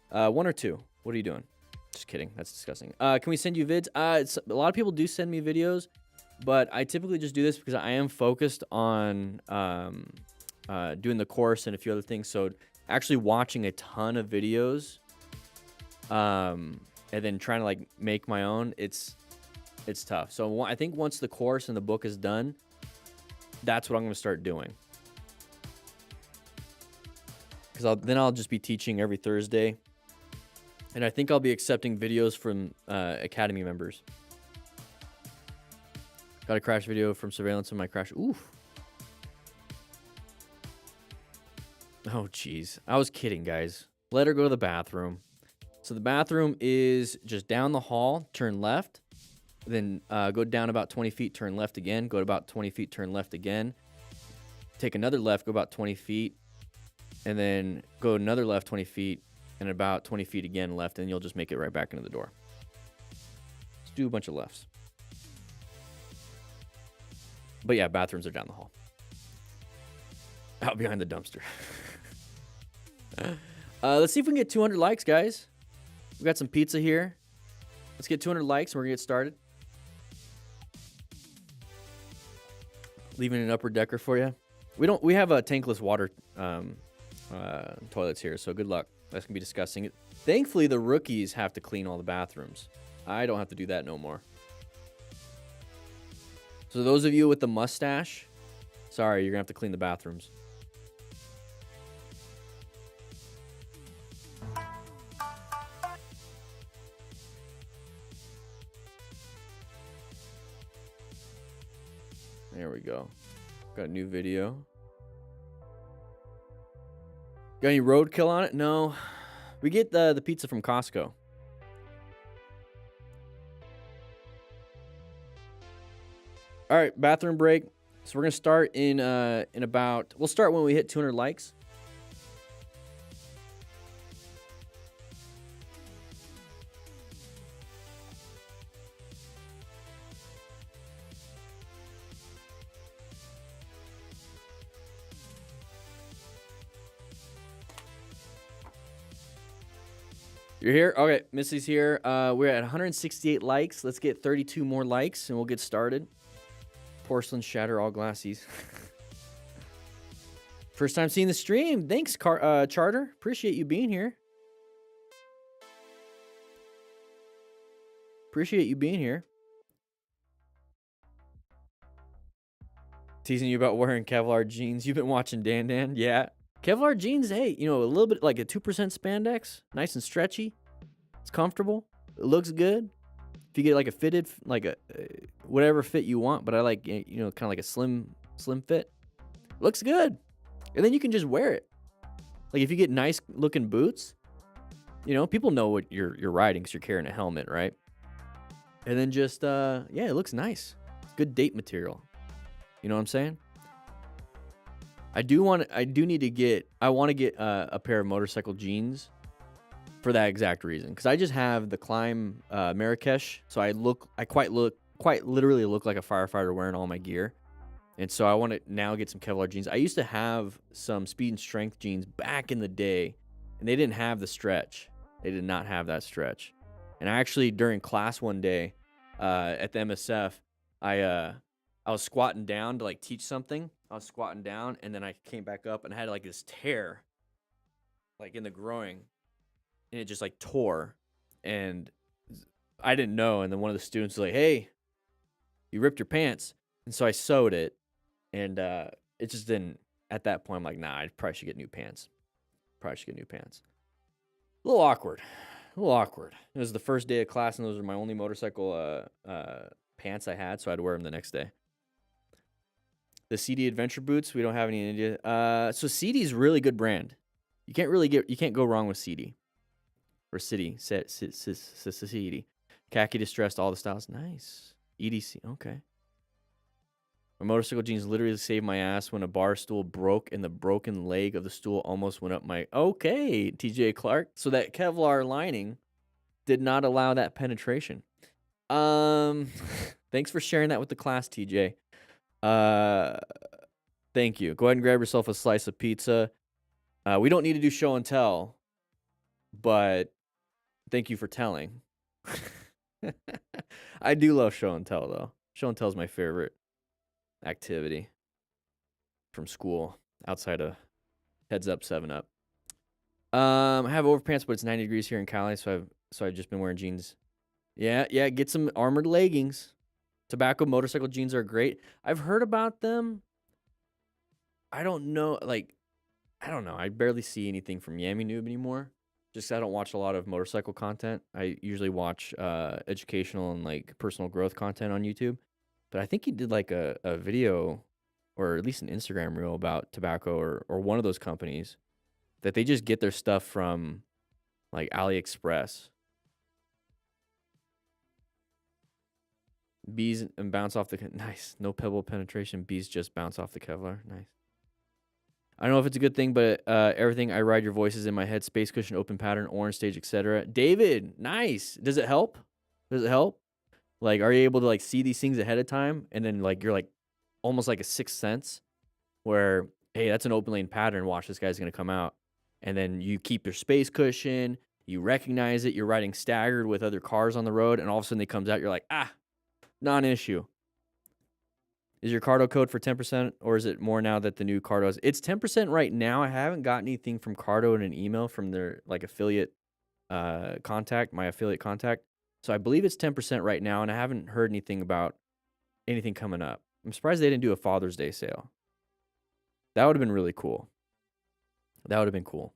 S1: 1 or 2. What are you doing? Just kidding. That's disgusting. Can we send you vids? A lot of people do send me videos, but I typically just do this because I am focused on doing the course and a few other things. So actually watching a ton of videos and then trying to like make my own, it's tough. So I think once the course and the book is done, that's what I'm going to start doing. Because then I'll just be teaching every Thursday. And I think I'll be accepting videos from Academy members. Got a crash video from surveillance of my crash. Oof. Oh, jeez. I was kidding, guys. Let her go to the bathroom. So the bathroom is just down the hall, turn left. Then go down about 20 feet, turn left again. Go about 20 feet, turn left again. Take another left, go about 20 feet. And then go another left 20 feet. And about 20 feet again left, and you'll just make it right back into the door. Let's do a bunch of lefts. But yeah, bathrooms are down the hall. Out behind the dumpster. Let's see if we can get 200 likes, guys. We got some pizza here. Let's get 200 likes, and we're going to get started. Leaving an upper decker for you. We have a tankless water toilets here, so good luck. That's going to be disgusting. Thankfully, the rookies have to clean all the bathrooms. I don't have to do that no more. So those of you with the mustache, sorry, you're going to have to clean the bathrooms. There we go. Got a new video. Got any roadkill on it? No. We get the pizza from Costco. All right, bathroom break. So we're gonna start in about. We'll start when we hit 200 likes. You're here? Okay, Missy's here. We're at 168 likes. Let's get 32 more likes, and we'll get started. Porcelain shatter all glassies. First time seeing the stream. Thanks, Charter. Appreciate you being here. Appreciate you being here. Teasing you about wearing Kevlar jeans. You've been watching Dan. Yeah. Kevlar jeans, hey, you know, a little bit like a 2% spandex. Nice and stretchy. It's comfortable. It looks good. If you get like a fitted, like a whatever fit you want, but I like, you know, kind of like a slim fit. Looks good. And then you can just wear it. Like if you get nice looking boots, you know, people know what you're riding because you're carrying a helmet, right? And then just, yeah, it looks nice. It's good date material. You know what I'm saying? I want to get a pair of motorcycle jeans for that exact reason. Because I just have the Climb Marrakesh, so I quite literally look like a firefighter wearing all my gear. And so I want to now get some Kevlar jeans. I used to have some Speed and Strength jeans back in the day, and they didn't have the stretch. They did not have that stretch. And I actually, during class one day at the MSF, I was squatting down to like teach something. I was squatting down, and then I came back up, and I had like this tear, like in the groin, and it just like tore, and I didn't know. And then one of the students was like, "Hey, you ripped your pants," and so I sewed it, and it just didn't at that point, I'm like, nah, I probably should get new pants. Probably should get new pants. A little awkward. A little awkward. It was the first day of class, and those were my only motorcycle pants I had, so I had to wear them the next day. The CD Adventure boots, we don't have any in India. So CD is really good brand. You can't go wrong with CD. Or City. CD. Khaki distressed, all the styles. Nice. EDC, okay. My motorcycle jeans literally saved my ass when a bar stool broke and the broken leg of the stool almost went up my... Okay, TJ Clark. So that Kevlar lining did not allow that penetration. Thanks for sharing that with the class, TJ. Thank you. Go ahead and grab yourself a slice of pizza. We don't need to do show and tell, but thank you for telling. I do love show and tell, though. Show and tell is my favorite activity from school outside of Heads Up, 7-Up. I have overpants, but it's 90 degrees here in Cali, so I've just been wearing jeans. Yeah, get some armored leggings. Tobacco motorcycle jeans are great. I've heard about them. I don't know. I barely see anything from Yami Noob anymore. Just 'cause I don't watch a lot of motorcycle content. I usually watch educational and like personal growth content on YouTube. But I think he did like a video or at least an Instagram reel about tobacco or one of those companies that they just get their stuff from like AliExpress. Bees and bounce off the... Nice. No pebble penetration. Bees just bounce off the Kevlar. Nice. I don't know if it's a good thing, but everything I ride your voices in my head. Space cushion, open pattern, orange stage, etc. David, nice. Does it help? Does it help? Like, are you able to like see these things ahead of time? And then like you're like almost like a sixth sense where, hey, that's an open lane pattern. Watch, this guy's going to come out. And then you keep your space cushion. You recognize it. You're riding staggered with other cars on the road. And all of a sudden, it comes out. You're like, non-issue. Is your Cardo code for 10%, or is it more now that the new Cardos? It's 10% right now. I haven't gotten anything from Cardo in an email from their like affiliate contact, my affiliate contact. So I believe it's 10% right now, and I haven't heard anything about anything coming up. I'm surprised they didn't do a Father's Day sale. That would have been really cool. That would have been cool.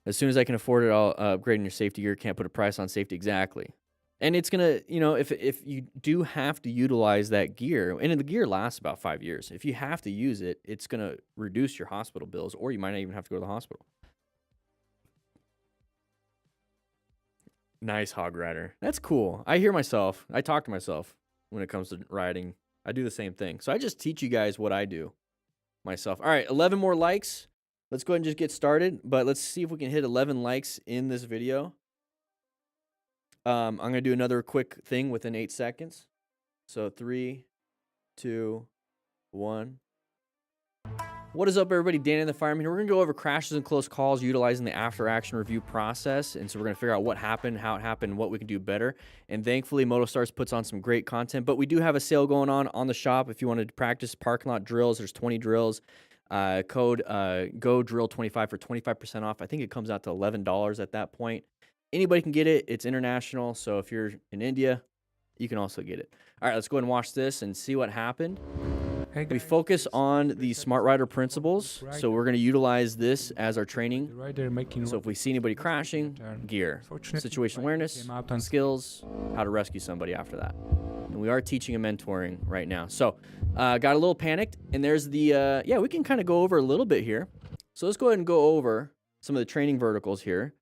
S1: As soon as I can afford it, I'll upgrade in your safety gear. Can't put a price on safety. Exactly. And it's going to, if you do have to utilize that gear, and the gear lasts about 5 years. If you have to use it, it's going to reduce your hospital bills, or you might not even have to go to the hospital. Nice, Hog Rider. That's cool. I hear myself. I talk to myself when it comes to riding. I do the same thing. So I just teach you guys what I do myself. All right, 11 more likes. Let's go ahead and just get started. But let's see if we can hit 11 likes in this video. I'm going to do another quick thing within 8 seconds. So 3, 2, 1. What is up, everybody? DanDanTheFireman here. We're going to go over crashes and close calls utilizing the after-action review process. And so we're going to figure out what happened, how it happened, and what we can do better. And thankfully, MotoStars puts on some great content. But we do have a sale going on the shop. If you wanted to practice parking lot drills, there's 20 drills. Code GODRILL25 for 25% off. I think it comes out to $11 at that point. Anybody can get it. It's international, so if you're in India, you can also get it. All right, let's go ahead and watch this and see what happened.
S2: Hey guys,
S1: we focus on the Smart Rider principles, so we're going to utilize this as our training. So if we see anybody crashing, gear, situation awareness, skills, how to rescue somebody after that. And we are teaching and mentoring right now. So got a little panicked, and there's the, we can kind of go over a little bit here. So let's go ahead and go over some of the training verticals here.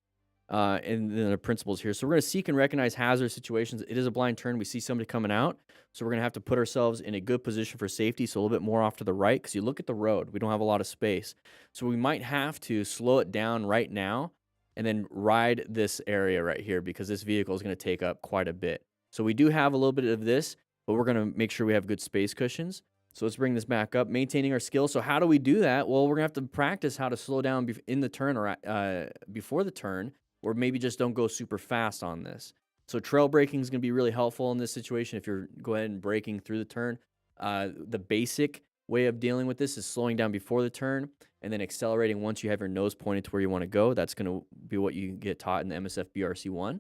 S1: And then the principles here. So we're going to seek and recognize hazard situations. It is a blind turn. We see somebody coming out. So we're going to have to put ourselves in a good position for safety. So a little bit more off to the right, because you look at the road, we don't have a lot of space. So we might have to slow it down right now and then ride this area right here, because this vehicle is going to take up quite a bit. So we do have a little bit of this, but we're going to make sure we have good space cushions. So let's bring this back up, maintaining our skills. So how do we do that? Well, we're going to have to practice how to slow down in the turn or before the turn, or maybe just don't go super fast on this. So trail braking is going to be really helpful in this situation if you're go ahead and braking through the turn. The basic way of dealing with this is slowing down before the turn and then accelerating once you have your nose pointed to where you want to go. That's going to be what you get taught in the MSF BRC1.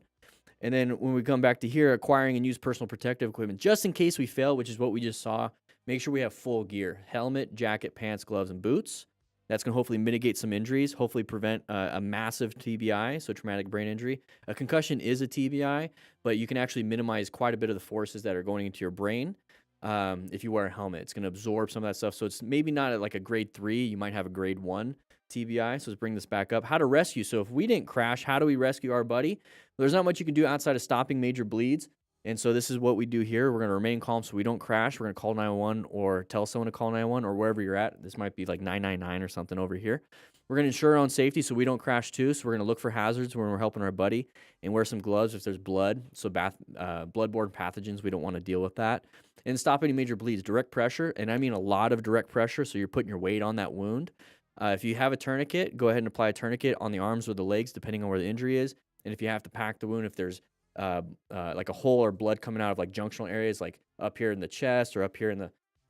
S1: And then when we come back to here, acquiring and use personal protective equipment just in case we fail, which is what we just saw make sure we have full gear: helmet, jacket, pants, gloves, and boots. That's going to hopefully mitigate some injuries, hopefully prevent a massive TBI, so traumatic brain injury. A concussion is a TBI, but you can actually minimize quite a bit of the forces that are going into your brain if you wear a helmet. It's going to absorb some of that stuff. So it's maybe not at like a grade 3. You might have a grade 1 TBI. So let's bring this back up. How to rescue. So if we didn't crash, how do we rescue our buddy? There's not much you can do outside of stopping major bleeds. And so this is what we do here. We're going to remain calm so we don't crash. We're going to call 911 or tell someone to call 911 or wherever you're at. This might be like 999 or something over here. We're going to ensure our own safety so we don't crash too. So we're going to look for hazards when we're helping our buddy and wear some gloves if there's blood. So bloodborne pathogens, we don't want to deal with that. And stop any major bleeds. Direct pressure, and I mean a lot of direct pressure, so you're putting your weight on that wound. If you have a tourniquet, go ahead and apply a tourniquet on the arms or the legs, depending on where the injury is. And if you have to pack the wound, if there's like a hole or blood coming out of like junctional areas, like up here in the chest or up here in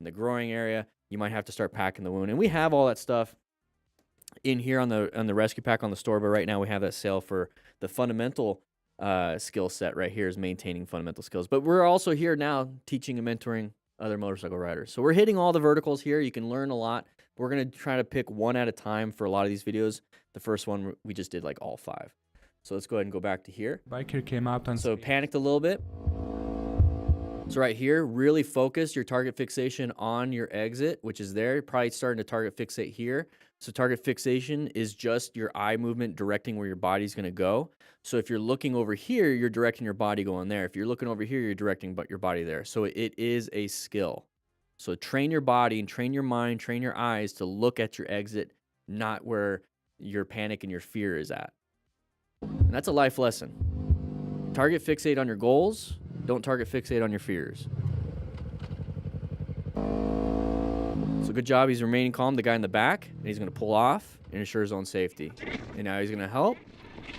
S1: the groin area, you might have to start packing the wound. And we have all that stuff in here on the rescue pack on the store, but right now we have that sale for the fundamental skill set right here is maintaining fundamental skills. But we're also here now teaching and mentoring other motorcycle riders. So we're hitting all the verticals here. You can learn a lot. We're going to try to pick one at a time for a lot of these videos. The first one, we just did like all 5. So let's go ahead and go back to here.
S2: Biker came out and
S1: so panicked a little bit. So right here, really focus your target fixation on your exit, which is there. You're probably starting to target fixate here. So target fixation is just your eye movement directing where your body's going to go. So if you're looking over here, you're directing your body going there. If you're looking over here, you're directing your body there. So it is a skill. So train your body and train your mind, train your eyes to look at your exit, not where your panic and your fear is at. And that's a life lesson. Target fixate on your goals. Don't target fixate on your fears. So good job. He's remaining calm. The guy in the back, and he's going to pull off and ensure his own safety. And now he's going to help.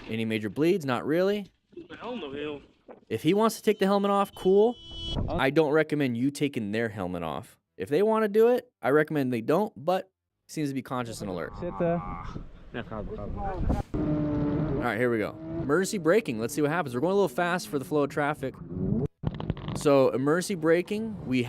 S1: Any major bleeds? Not really. If he wants to take the helmet off, cool. I don't recommend you taking their helmet off. If they want to do it, I recommend they don't, but seems to be conscious and alert.
S5: Sit there.
S1: All right, here we go. Emergency braking. Let's see what happens. We're going a little fast for the flow of traffic. So emergency braking, we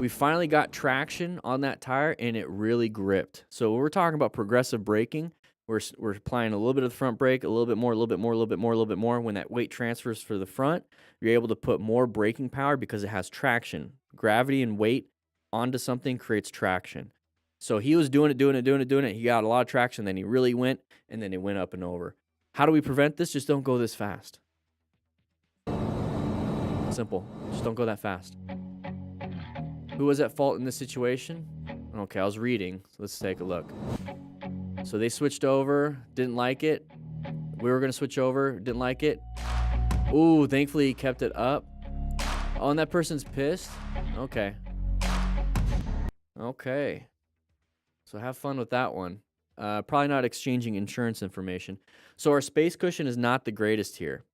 S1: finally got traction on that tire and it really gripped. So when we're talking about progressive braking, we're applying a little bit of the front brake, a little bit more, a little bit more, a little bit more, a little bit more. When that weight transfers for the front, you're able to put more braking power because it has traction. Gravity and weight onto something creates traction. So he was doing it. He got a lot of traction. Then he really went, and then it went up and over. How do we prevent this? Just don't go this fast. Simple. Just don't go that fast. Who was at fault in this situation? Okay, I was reading. So let's take a look. So they switched over, didn't like it. We were going to switch over, didn't like it. Ooh, thankfully he kept it up. Oh, and that person's pissed? Okay. Okay. So have fun with that one. Probably not exchanging insurance information. So our space cushion is not the greatest here.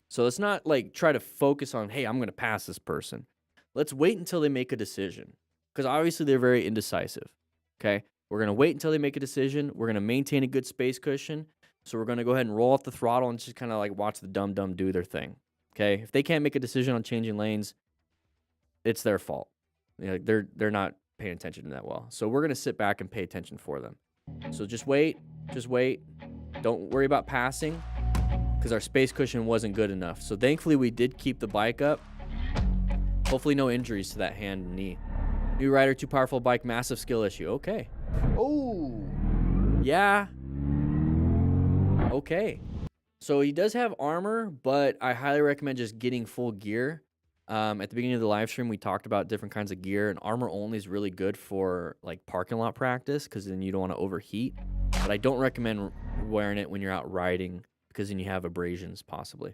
S1: So let's not like try to focus on, hey, I'm going to pass this person. Let's wait until they make a decision. Because obviously they're very indecisive. Okay? We're going to wait until they make a decision. We're going to maintain a good space cushion. So we're going to go ahead and roll off the throttle and just kind of like watch the dumb do their thing. Okay? If they can't make a decision on changing lanes, it's their fault. You know, they're not paying attention to that well. So we're going to sit back and pay attention for them. So just wait. Don't worry about passing because our space cushion wasn't good enough. So thankfully we did keep the bike up. Hopefully no injuries to that hand and knee. New rider, too powerful bike, massive skill issue. Okay. Oh. Yeah. Okay. So he does have armor, but I highly recommend just getting full gear. At the beginning of the live stream, we talked about different kinds of gear, and armor only is really good for like parking lot practice because then you don't want to overheat. But I don't recommend wearing it when you're out riding because then you have abrasions possibly.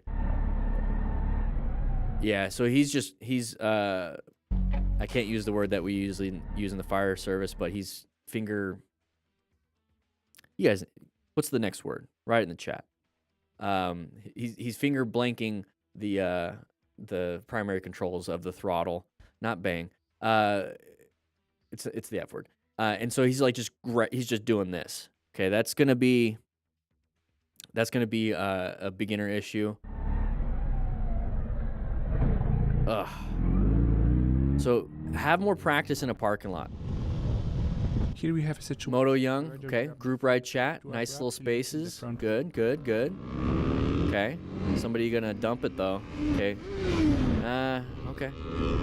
S1: Yeah, so he's I can't use the word that we usually use in the fire service, but he's finger. You guys, what's the next word? Write it in the chat. He's finger blanking the primary controls of the throttle, not bang. It's the F word. And so he's like he's just doing this. Okay, that's gonna be a beginner issue. Ugh. So have more practice in a parking lot.
S2: Here we have a situation.
S1: Moto Young, okay. Group ride chat, nice little spaces. Good, good, good. Okay. Somebody gonna dump it though. Okay. Okay.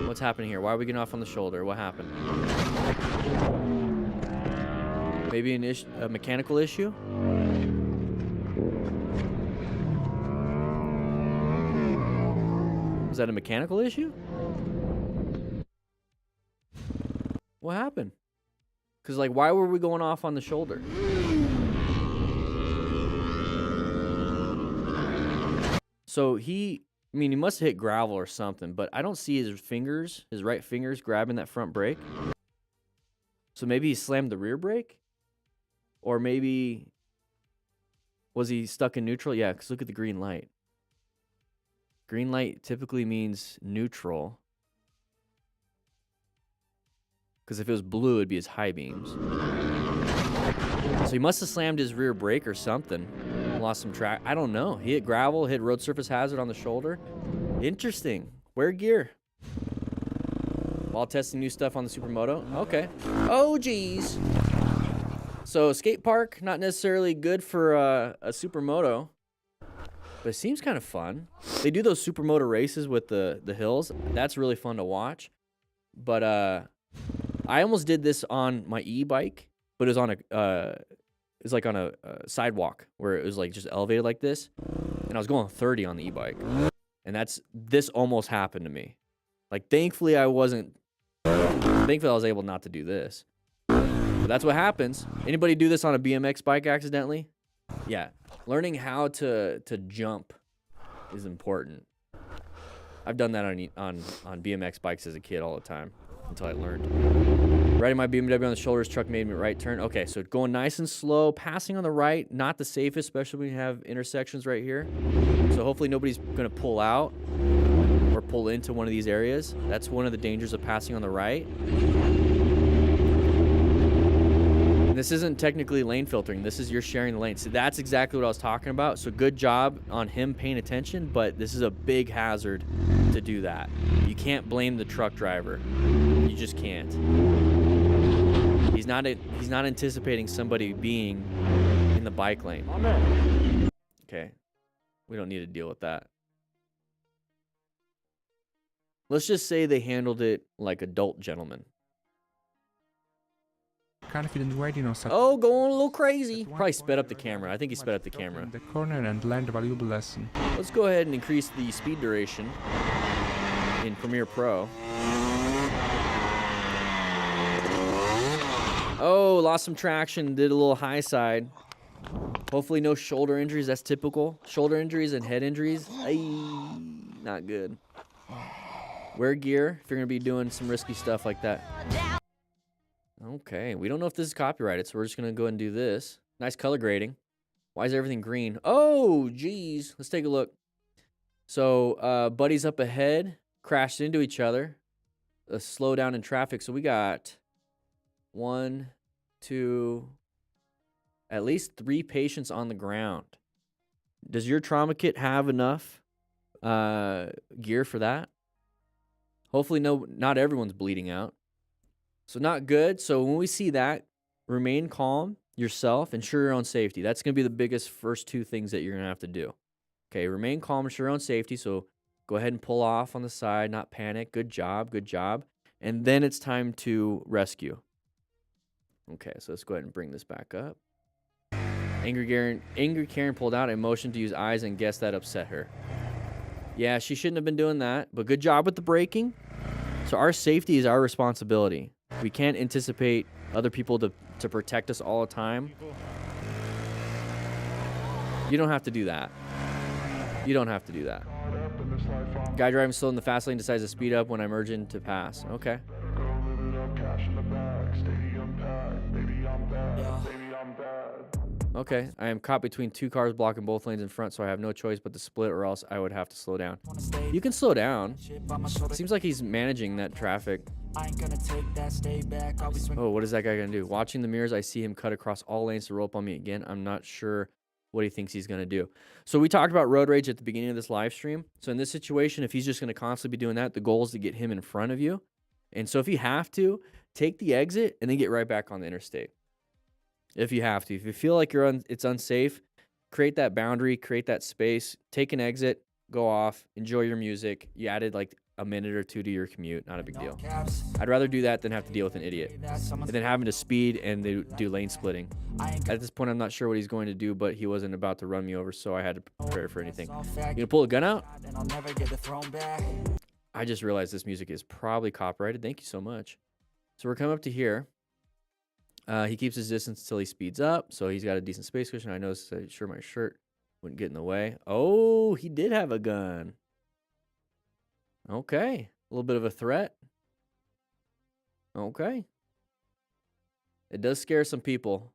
S1: What's happening here? Why are we getting off on the shoulder? What happened? Maybe a mechanical issue? Is that a mechanical issue? What happened? Because, like, why were we going off on the shoulder? So he must have hit gravel or something, but I don't see his fingers, his right fingers grabbing that front brake. So maybe he slammed the rear brake? Or maybe, was he stuck in neutral? Yeah, because look at the green light. Green light typically means neutral. Because if it was blue, it'd be his high beams. So he must have slammed his rear brake or something. Lost some track. I don't know. He hit gravel, hit road surface hazard on the shoulder. Interesting. Wear gear. While testing new stuff on the Supermoto. Okay. Oh, geez. So skate park, not necessarily good for a Supermoto. But it seems kind of fun. They do those Supermoto races with the hills. That's really fun to watch. But I almost did this on my e-bike, but it was on a sidewalk where it was like just elevated like this, and I was going 30 on the e-bike, and this almost happened to me. Like, thankfully I was able not to do this. But that's what happens. Anybody do this on a BMX bike accidentally? Yeah, learning how to jump is important. I've done that on BMX bikes as a kid all the time until I learned. Riding my BMW on the shoulders, truck made me right turn. Okay, so going nice and slow, passing on the right, not the safest, especially when you have intersections right here. So hopefully nobody's gonna pull out or pull into one of these areas. That's one of the dangers of passing on the right. And this isn't technically lane filtering. This is you're sharing the lane. So that's exactly what I was talking about. So good job on him paying attention, but this is a big hazard to do that. You can't blame the truck driver. You just can't. He's not anticipating somebody being in the bike lane. Okay. We don't need to deal with that. Let's just say they handled it like adult gentlemen.
S2: Confident riding on
S1: oh, going a little crazy. Probably sped up the camera. I think he sped up the camera.
S2: The corner and learned a valuable lesson.
S1: Let's go ahead and increase the speed duration in Premiere Pro. Oh, lost some traction. Did a little high side. Hopefully no shoulder injuries. That's typical. Shoulder injuries and head injuries. Ay, not good. Wear gear if you're going to be doing some risky stuff like that. Okay, we don't know if this is copyrighted, so we're just going to go ahead and do this. Nice color grading. Why is everything green? Oh, geez. Let's take a look. So, buddies up ahead crashed into each other. A slowdown in traffic. So we got 1, 2, at least 3 patients on the ground. Does your trauma kit have enough gear for that? Hopefully not everyone's bleeding out. So not good. So when we see that, remain calm yourself, ensure your own safety. That's going to be the biggest first 2 things that you're going to have to do. Okay, remain calm, ensure your own safety. So go ahead and pull off on the side, not panic. Good job, good job. And then it's time to rescue. Okay, so let's go ahead and bring this back up. Angry Karen pulled out and motioned to use eyes and guessed that upset her. Yeah, she shouldn't have been doing that, but good job with the braking. So our safety is our responsibility. We can't anticipate other people to protect us all the time. You don't have to do that. You don't have to do that. Guy driving slow in the fast lane decides to speed up when I merge in to pass. Okay. Okay, I am caught between 2 cars blocking both lanes in front, so I have no choice but to split or else I would have to slow down. You can slow down. Seems like he's managing that traffic. Oh, what is that guy gonna do? Watching the mirrors, I see him cut across all lanes to roll up on me again. I'm not sure what he thinks he's gonna do. So we talked about road rage at the beginning of this live stream. So in this situation, if he's just gonna constantly be doing that, the goal is to get him in front of you And so if you have to, take the exit and then get right back on the interstate. If you have to. If you feel like it's unsafe, create that boundary, create that space, take an exit, go off, enjoy your music. You added like a minute or two to your commute, not a big deal. I'd rather do that than have to deal with an idiot. And then having to speed and do lane splitting. At this point, I'm not sure what he's going to do, but he wasn't about to run me over, so I had to prepare for anything. You gonna pull a gun out? I just realized this music is probably copyrighted. Thank you so much. So we're coming up to here. He keeps his distance until he speeds up, so he's got a decent space cushion. I noticed that sure my shirt wouldn't get in the way. Oh, he did have a gun. Okay, a little bit of a threat. Okay. It does scare some people,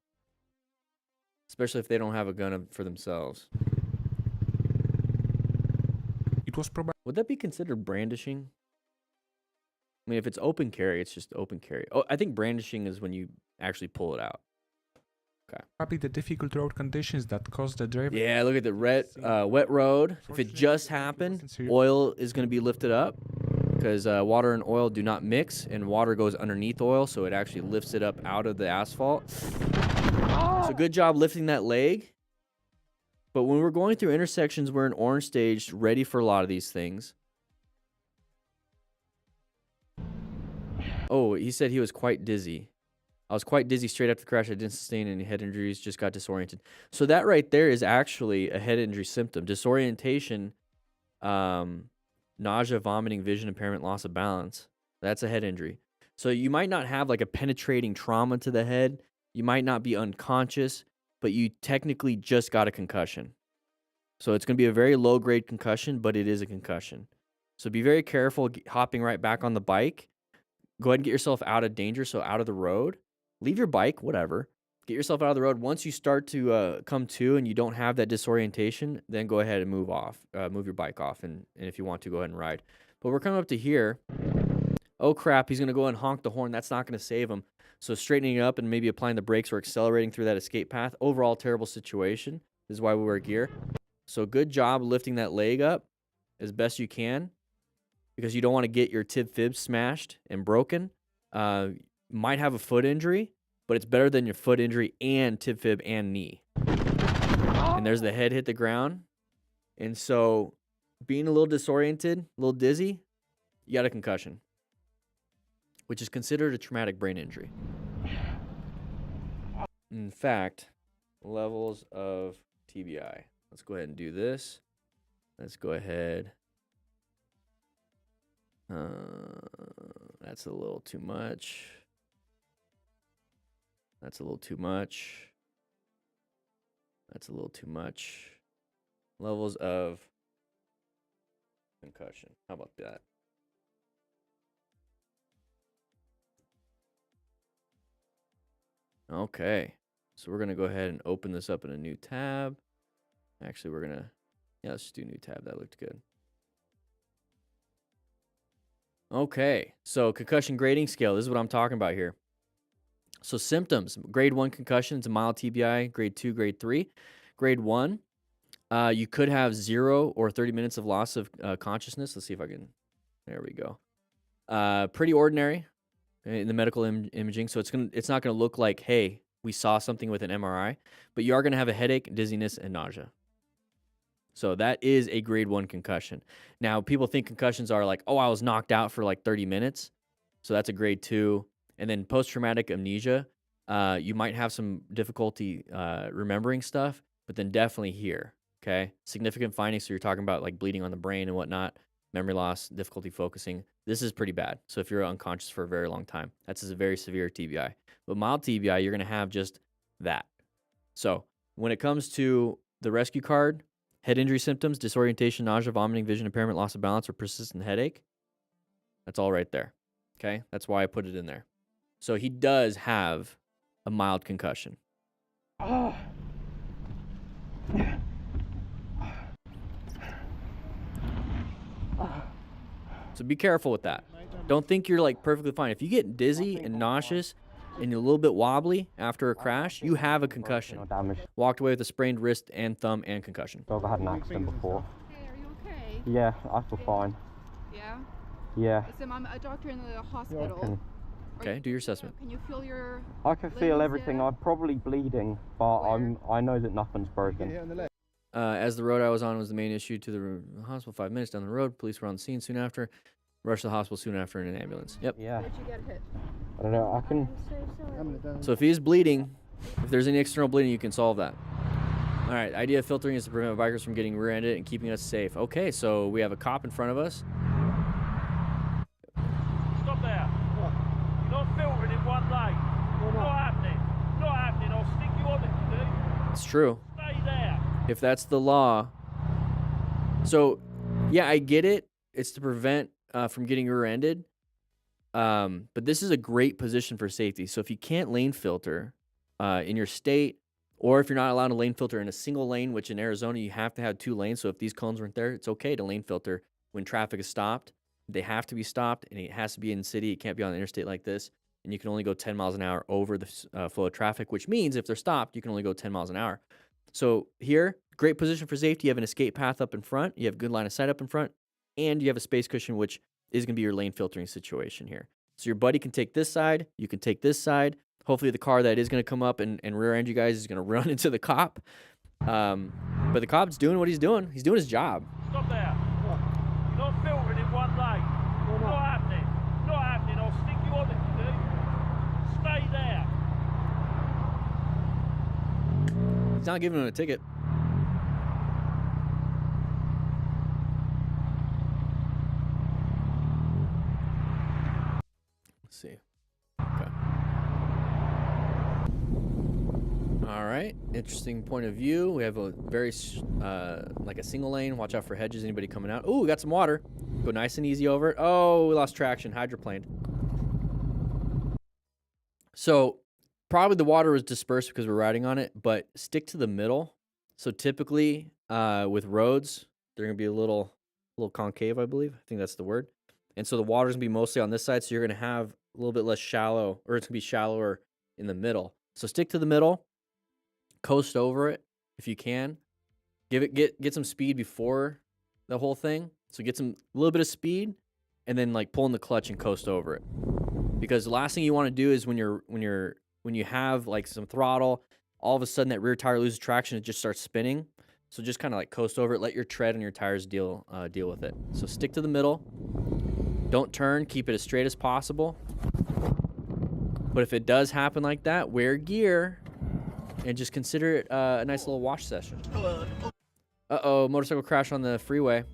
S1: especially if they don't have a gun for themselves.
S2: It was probably...
S1: Would that be considered brandishing? I mean, if it's open carry, it's just open carry. Oh, I think brandishing is when you actually pull it out. Okay.
S2: Probably the difficult road conditions that caused the driver...
S1: Yeah, look at the wet road. If it just happened, oil is going to be lifted up because water and oil do not mix, and water goes underneath oil, so it actually lifts it up out of the asphalt. So good job lifting that leg. But when we're going through intersections, we're in orange stage, ready for a lot of these things. Oh, he said he was quite dizzy. I was quite dizzy straight after the crash. I didn't sustain any head injuries, just got disoriented. So that right there is actually a head injury symptom. Disorientation, nausea, vomiting, vision impairment, loss of balance. That's a head injury. So you might not have like a penetrating trauma to the head. You might not be unconscious, but you technically just got a concussion. So it's going to be a very low-grade concussion, but it is a concussion. So be very careful hopping right back on the bike. Go ahead and get yourself out of danger, so out of the road. Leave your bike, whatever. Get yourself out of the road. Once you start to come to and you don't have that disorientation, then go ahead and move off. Move your bike off, and if you want to, go ahead and ride. But we're coming up to here. Oh, crap. He's going to go and honk the horn. That's not going to save him. So straightening up and maybe applying the brakes or accelerating through that escape path. Overall, terrible situation. This is why we wear gear. So good job lifting that leg up as best you can, because you don't want to get your tib fib smashed and broken. Might have a foot injury, but it's better than your foot injury and tib fib and knee. And there's the head hit the ground. And so being a little disoriented, a little dizzy, you got a concussion, which is considered a traumatic brain injury. In fact, levels of TBI. Let's go ahead and do this. Let's go ahead. That's a little too much. That's a little too much. That's a little too much. Levels of concussion. How about that? Okay. So we're going to go ahead and open this up in a new tab. Actually, we're going to... Yeah, let's just do a new tab. That looked good. Okay, so concussion grading scale. This is what I'm talking about here. So symptoms. Grade 1 concussion is a mild TBI. Grade 2, grade 3. Grade 1, you could have 0 or 30 minutes of loss of consciousness. Let's see if I can... There we go. Pretty ordinary in the medical imaging. So it's not going to look like, hey, we saw something with an MRI. But you are going to have a headache, dizziness, and nausea. So that is a grade 1 concussion. Now, people think concussions are like, oh, I was knocked out for like 30 minutes. So that's a grade 2. And then post-traumatic amnesia, you might have some difficulty remembering stuff, but then definitely here, okay? Significant findings, so you're talking about like bleeding on the brain and whatnot, memory loss, difficulty focusing. This is pretty bad. So if you're unconscious for a very long time, that's a very severe TBI. But mild TBI, you're going to have just that. So when it comes to the rescue card, head injury symptoms, disorientation, nausea, vomiting, vision impairment, loss of balance, or persistent headache. That's all right there. Okay? That's why I put it in there. So he does have a mild concussion. So be careful with that. Don't think you're like perfectly fine. If you get dizzy and nauseous and you're a little bit wobbly after a crash, you have a concussion. Walked away with a sprained wrist and thumb and concussion.
S5: Dog, I had an accident before.
S6: Hey, are you okay?
S5: Yeah, I feel fine.
S6: Yeah?
S5: Yeah.
S6: Sim, I'm a doctor in the hospital.
S1: Okay, do your assessment.
S6: Can you feel your...
S5: I can feel
S6: limbs
S5: everything.
S6: there?
S5: I'm probably bleeding, but I know that nothing's broken.
S1: As the road I was on was the main issue to the hospital 5 minutes down the road. Police were on the scene soon after. Rushed to the hospital soon after in an ambulance. Yep.
S5: Yeah.
S6: Where'd you get hit?
S5: I don't know. I can.
S1: So if he is bleeding, if there's any external bleeding, you can solve that. All right, idea of filtering is to prevent bikers from getting rear-ended and keeping us safe. Okay, so we have a cop in front of us.
S7: Stop there. You're not filtering in one lane. Not happening. Not happening. I'll stick you on if you do.
S1: It's true.
S7: Stay there.
S1: If that's the law. So, yeah, I get it. It's to prevent from getting rear-ended. But this is a great position for safety. So if you can't lane filter in your state, or if you're not allowed to lane filter in a single lane, which in Arizona you have to have 2 lanes. So if these cones weren't there, it's okay to lane filter when traffic is stopped. They have to be stopped, and it has to be in the city. It can't be on the interstate like this. And you can only go 10 miles an hour over the flow of traffic, which means if they're stopped, you can only go 10 miles an hour. So here, great position for safety. You have an escape path up in front. You have good line of sight up in front. And you have a space cushion, which is going to be your lane filtering situation here. So your buddy can take this side. You can take this side. Hopefully the car that is going to come up and rear end you guys is going to run into the cop. But the cop's doing what he's doing. He's doing his job.
S7: Stop there. You're not filtering in one lane. Not happening. Not happening. I'll stick you on if you do. Stay there.
S1: He's not giving him a ticket. Let's see. Okay. All right. Interesting point of view. We have a very, like a single lane. Watch out for hedges. Anybody coming out. Oh, we got some water. Go nice and easy over it. Oh, we lost traction. Hydroplaned. So probably the water was dispersed because we're riding on it, but stick to the middle. So typically with roads, they're going to be a little concave, I believe. I think that's the word. And so the water's going to be mostly on this side, so you're going to have a little bit less shallow, or it's going to be shallower in the middle. So stick to the middle. Coast over it if you can. Get some speed before the whole thing. So get a little bit of speed, and then like pull in the clutch and coast over it. Because the last thing you want to do is when you have like some throttle, all of a sudden that rear tire loses traction, it just starts spinning. So just kind of like coast over it. Let your tread and your tires deal with it. So stick to the middle. Don't turn. Keep it as straight as possible. But if it does happen like that, wear gear and just consider it a nice little wash session. Uh-oh, motorcycle crash on the freeway.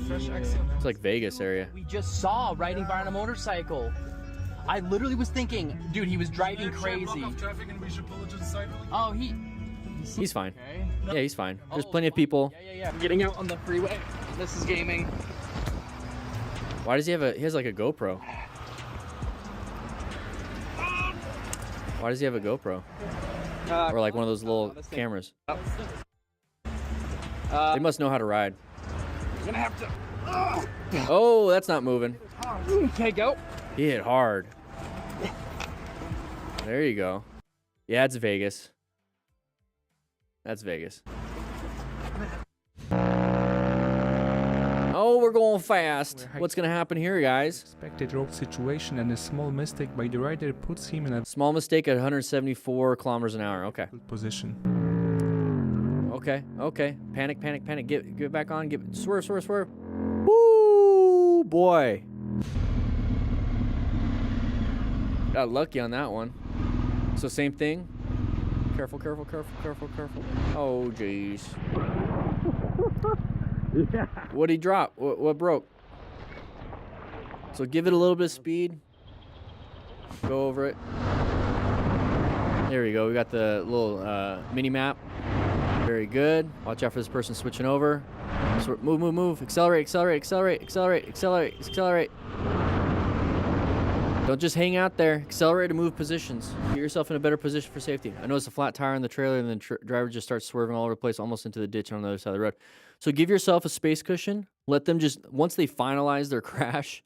S1: It's like Vegas area.
S8: We just saw riding by on a motorcycle. I literally was thinking, dude, he was driving crazy. Oh,
S1: he's fine.
S8: Okay.
S1: Yeah, he's fine. There's plenty of people.
S8: Yeah. Getting out on the freeway. This is gaming.
S1: Why does he has like a GoPro? Why does he have a GoPro? Or like one of those little cameras? They must know how to ride.
S8: You're gonna have to.
S1: Oh, that's not moving.
S8: Okay, go.
S1: He hit hard. There you go. Yeah, it's Vegas. That's Vegas. Oh, we're going fast. What's going to happen here, guys?
S2: Expected road situation, and a small mistake by the rider puts him in a
S1: small mistake at 174 kilometers an hour. Okay.
S2: position.
S1: Okay. Panic. Get back on. Swerve. Woo, boy. Got lucky on that one. So same thing. Careful. Oh, jeez.
S3: Yeah.
S1: What'd he drop? What broke? So give it a little bit of speed. Go over it. There we go. We got the little mini map. Very good. Watch out for this person switching over. Move. Accelerate. Don't just hang out there. Accelerate and move positions. Get yourself in a better position for safety. I noticed a flat tire on the trailer, and the driver just starts swerving all over the place, almost into the ditch on the other side of the road. So give yourself a space cushion. Let them just, once they finalize their crash,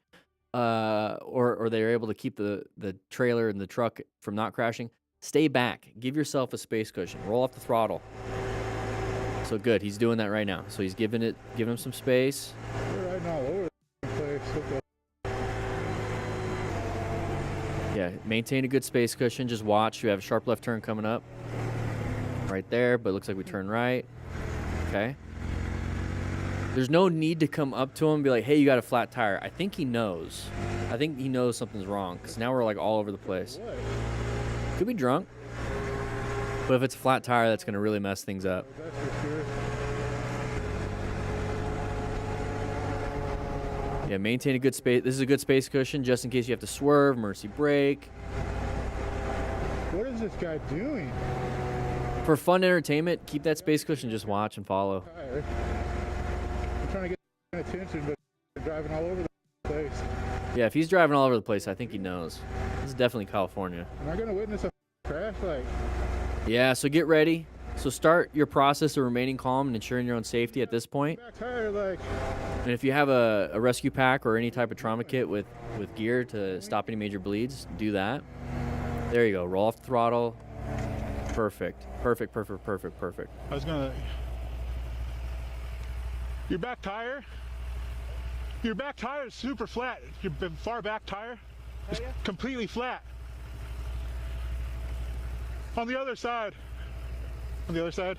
S1: or they're able to keep the trailer and the truck from not crashing, stay back. Give yourself a space cushion. Roll off the throttle. So good. He's doing that right now. So he's giving him some space.
S3: Right now, over the place.
S1: Yeah, maintain a good space cushion. Just watch. You have a sharp left turn coming up. Right there, but it looks like we turn right. Okay. There's no need to come up to him and be like, hey, you got a flat tire. I think he knows. I think he knows something's wrong because now we're like all over the place. Could be drunk. But if it's a flat tire, that's going to really mess things up.
S3: That's for sure.
S1: Yeah, maintain a good space. This is a good space cushion just in case you have to swerve, emergency brake.
S3: What is this guy doing?
S1: For fun entertainment, keep that space cushion, just watch and follow.
S3: Tire. I'm trying to get attention, but they're driving all over the place.
S1: Yeah, if he's driving all over the place, I think he knows. This is definitely California.
S3: Am I going to witness a crash? Like,
S1: Yeah, so get ready. So start your process of remaining calm and ensuring your own safety at this point.
S3: back tire, like,
S1: And if you have a rescue pack or any type of trauma kit with gear to stop any major bleeds, do that. There you go. Roll off the throttle. Perfect. Perfect, perfect, perfect, perfect.
S3: I was going to. Your back tire? Your back tire is super flat. Your far back tire is completely flat. On the other side. On the other side.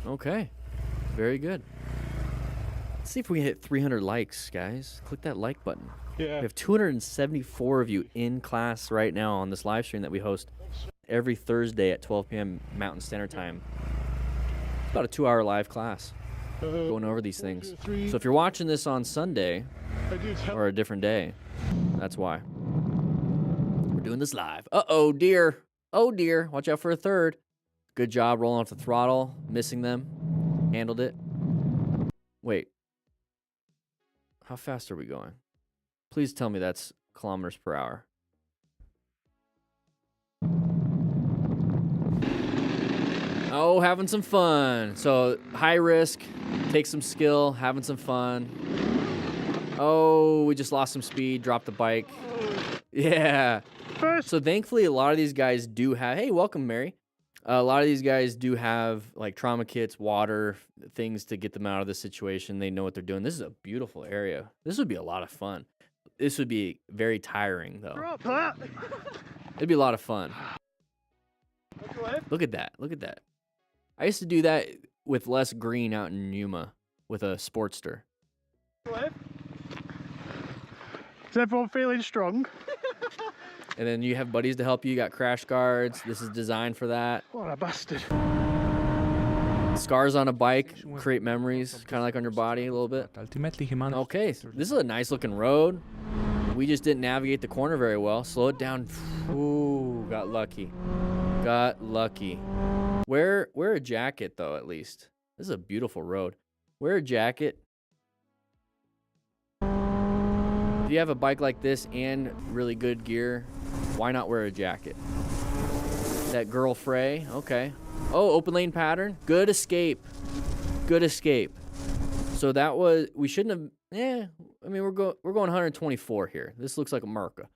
S1: Okay. Very good. Let's see if we can hit 300 likes, guys. Click that like button.
S3: Yeah.
S1: We have 274 of you in class right now on this live stream that we host every Thursday at 12 p.m. Mountain Standard Time. It's about a 2-hour live class going over these things. So if you're watching this on Sunday or a different day, that's why. We're doing this live. Uh-oh, dear. Oh, dear. Watch out for a third. Good job rolling off the throttle, missing them. Handled it. Wait. How fast are we going? Please tell me that's kilometers per hour. Oh, having some fun. So high risk, take some skill, having some fun. Oh, we just lost some speed, dropped the bike. Yeah. So thankfully, a lot of these guys do have, hey, welcome, Mary. A lot of these guys do have like trauma kits, water, things to get them out of the situation. They know what they're doing. This is a beautiful area. This would be a lot of fun. This would be very tiring, though. It'd be a lot of fun. Look at that. Look at that. I used to do that with Les Green out in Yuma with a Sportster.
S3: Is everyone feeling strong?
S1: And then you have buddies to help you. You got crash guards. This is designed for that.
S3: What a bastard.
S1: Scars on a bike create memories, kind of like on your body a little bit.
S2: Ultimately, he managed.
S1: Okay, so this is a nice looking road. We just didn't navigate the corner very well. Slow it down. Ooh, got lucky. Got lucky. Wear a jacket though, at least. This is a beautiful road. Wear a jacket. If you have a bike like this and really good gear, why not wear a jacket? That girl fray, okay. Oh, open lane pattern, good escape. Good escape. So that was, we shouldn't have, I mean, we're going 124 here. This looks like America.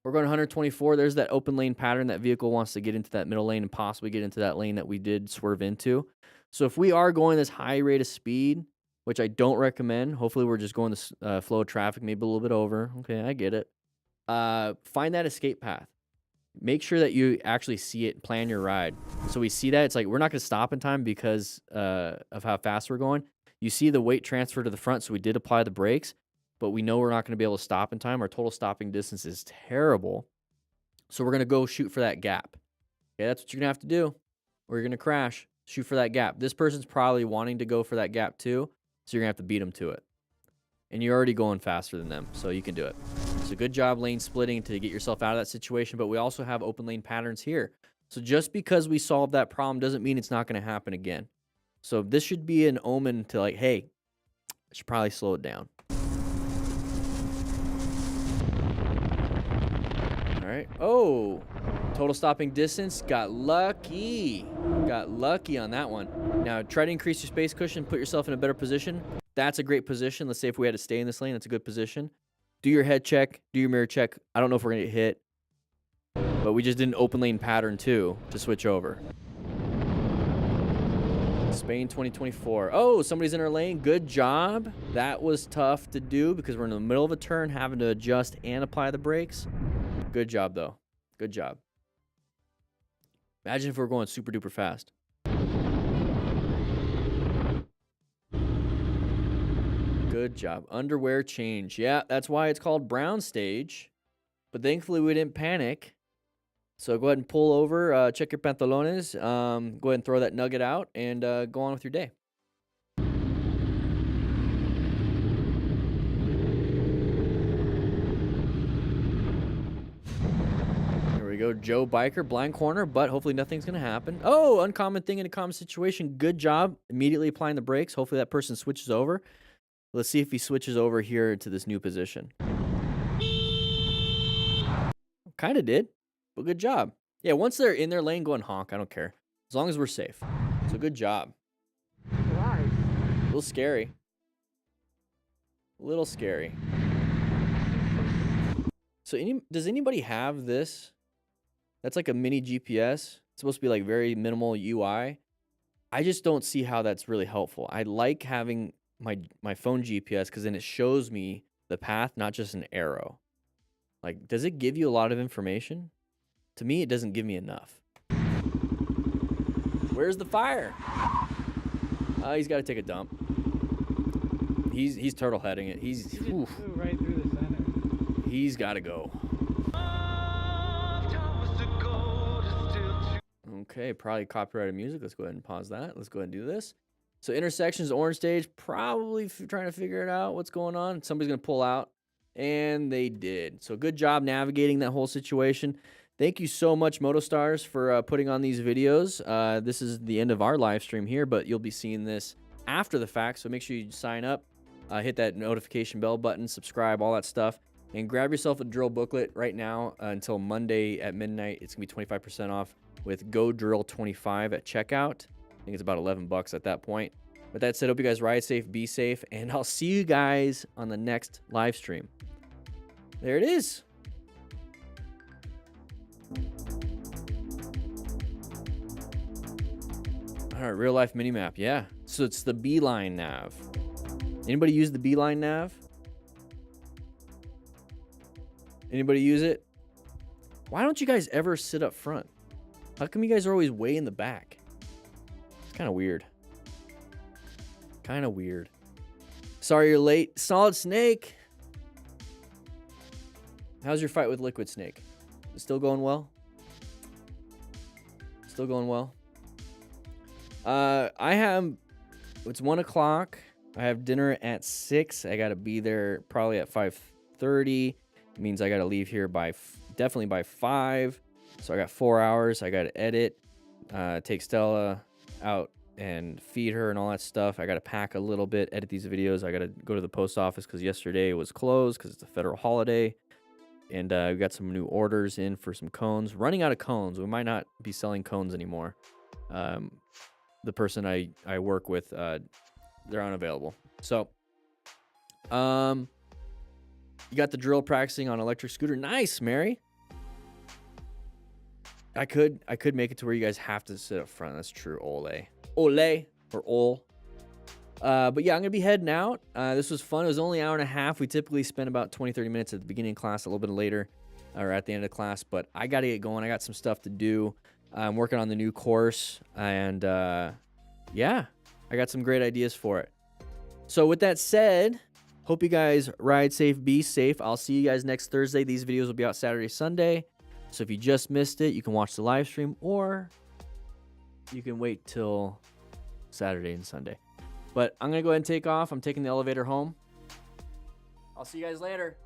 S1: We're going 124. There's that open lane pattern. That vehicle wants to get into that middle lane and possibly get into that lane that we did swerve into. So if we are going this high rate of speed, which I don't recommend, hopefully we're just going the flow of traffic, maybe a little bit over. Okay, I get it. Find that escape path. Make sure that you actually see it, plan your ride. So we see that, it's like we're not going to stop in time because of how fast we're going. You see the weight transfer to the front, so we did apply the brakes, but we know we're not going to be able to stop in time. Our total stopping distance is terrible. So we're going to go shoot for that gap. Okay, that's what you're going to have to do. Or you're going to crash. Shoot for that gap. This person's probably wanting to go for that gap too, so you're going to have to beat them to it. And you're already going faster than them, so you can do it. So good job lane splitting to get yourself out of that situation, but we also have open lane patterns here. So just because we solved that problem doesn't mean it's not going to happen again. So this should be an omen to like, hey, I should probably slow it down. All right. Oh, total stopping distance. Got lucky. Got lucky on that one. Now try to increase your space cushion. Put yourself in a better position. That's a great position. Let's say if we had to stay in this lane, that's a good position. Do your head check. Do your mirror check. I don't know if we're going to get hit, but we just did an open lane pattern too to switch over. Spain 2024. Oh, somebody's in our lane. Good job. That was tough to do because we're in the middle of a turn having to adjust and apply the brakes. Good job, though. Good job. Imagine if we were going super duper fast. Good job. Underwear change. Yeah, that's why it's called brown stage. But thankfully we didn't panic. So go ahead and pull over, check your pantalones, go ahead and throw that nugget out, and go on with your day. There we go, Joe Biker, blind corner, but hopefully nothing's going to happen. Oh, uncommon thing in a common situation. Good job immediately applying the brakes. Hopefully that person switches over. Let's see if he switches over here to this new position. Kind of did. Well, good job. Yeah, once they're in their lane, go and honk. I don't care. As long as we're safe. So good job. A little scary. A little scary. So does anybody have this? That's like a mini GPS. It's supposed to be like very minimal UI. I just don't see how that's really helpful. I like having my phone GPS because then it shows me the path, not just an arrow. Like, does it give you a lot of information? To me, it doesn't give me enough. Where's the fire? He's got to take a dump. He's turtle heading it. He's
S9: right through the center.
S1: He's got to go. Okay, probably copyrighted music. Let's go ahead and pause that. Let's go ahead and do this. So intersections, orange stage, probably trying to figure it out. What's going on? Somebody's going to pull out. And they did. So good job navigating that whole situation. Thank you so much, MotoStars, for putting on these videos. This is the end of our live stream here, but you'll be seeing this after the fact. So make sure you sign up, hit that notification bell button, subscribe, all that stuff, and grab yourself a drill booklet right now until Monday at midnight. It's going to be 25% off with Go Drill 25 at checkout. I think it's about $11 at that point. With that said, hope you guys ride safe, be safe, and I'll see you guys on the next live stream. There it is. All right, real life mini map. Yeah. So it's the Beeline nav. Anybody use the Beeline nav? Anybody use it? Why don't you guys ever sit up front? How come you guys are always way in the back? It's kind of weird. Kind of weird. Sorry you're late. Solid Snake. How's your fight with Liquid Snake? Is it still going well? Still going well? It's 1 o'clock. I have dinner at 6. I got to be there probably at 5:30. It means I got to leave here by definitely by 5. So I got 4 hours. I got to edit, take Stella out and feed her and all that stuff. I got to pack a little bit, edit these videos. I got to go to the post office because yesterday was closed because it's a federal holiday. And we got some new orders in for some cones. Running out of cones. We might not be selling cones anymore. The person I work with, they're unavailable. So, you got the drill practicing on electric scooter. Nice, Mary. I could make it to where you guys have to sit up front. That's true. Ole or ol. But yeah, I'm gonna be heading out. This was fun. It was only an hour and a half. We typically spend about 20-30 minutes at the beginning of class, a little bit later, or at the end of class. But I got to get going. I got some stuff to do. I'm working on the new course, and yeah, I got some great ideas for it. So with that said, hope you guys ride safe, be safe. I'll see you guys next Thursday. These videos will be out Saturday, Sunday. So if you just missed it, you can watch the live stream, or you can wait till Saturday and Sunday. But I'm going to go ahead and take off. I'm taking the elevator home. I'll see you guys later.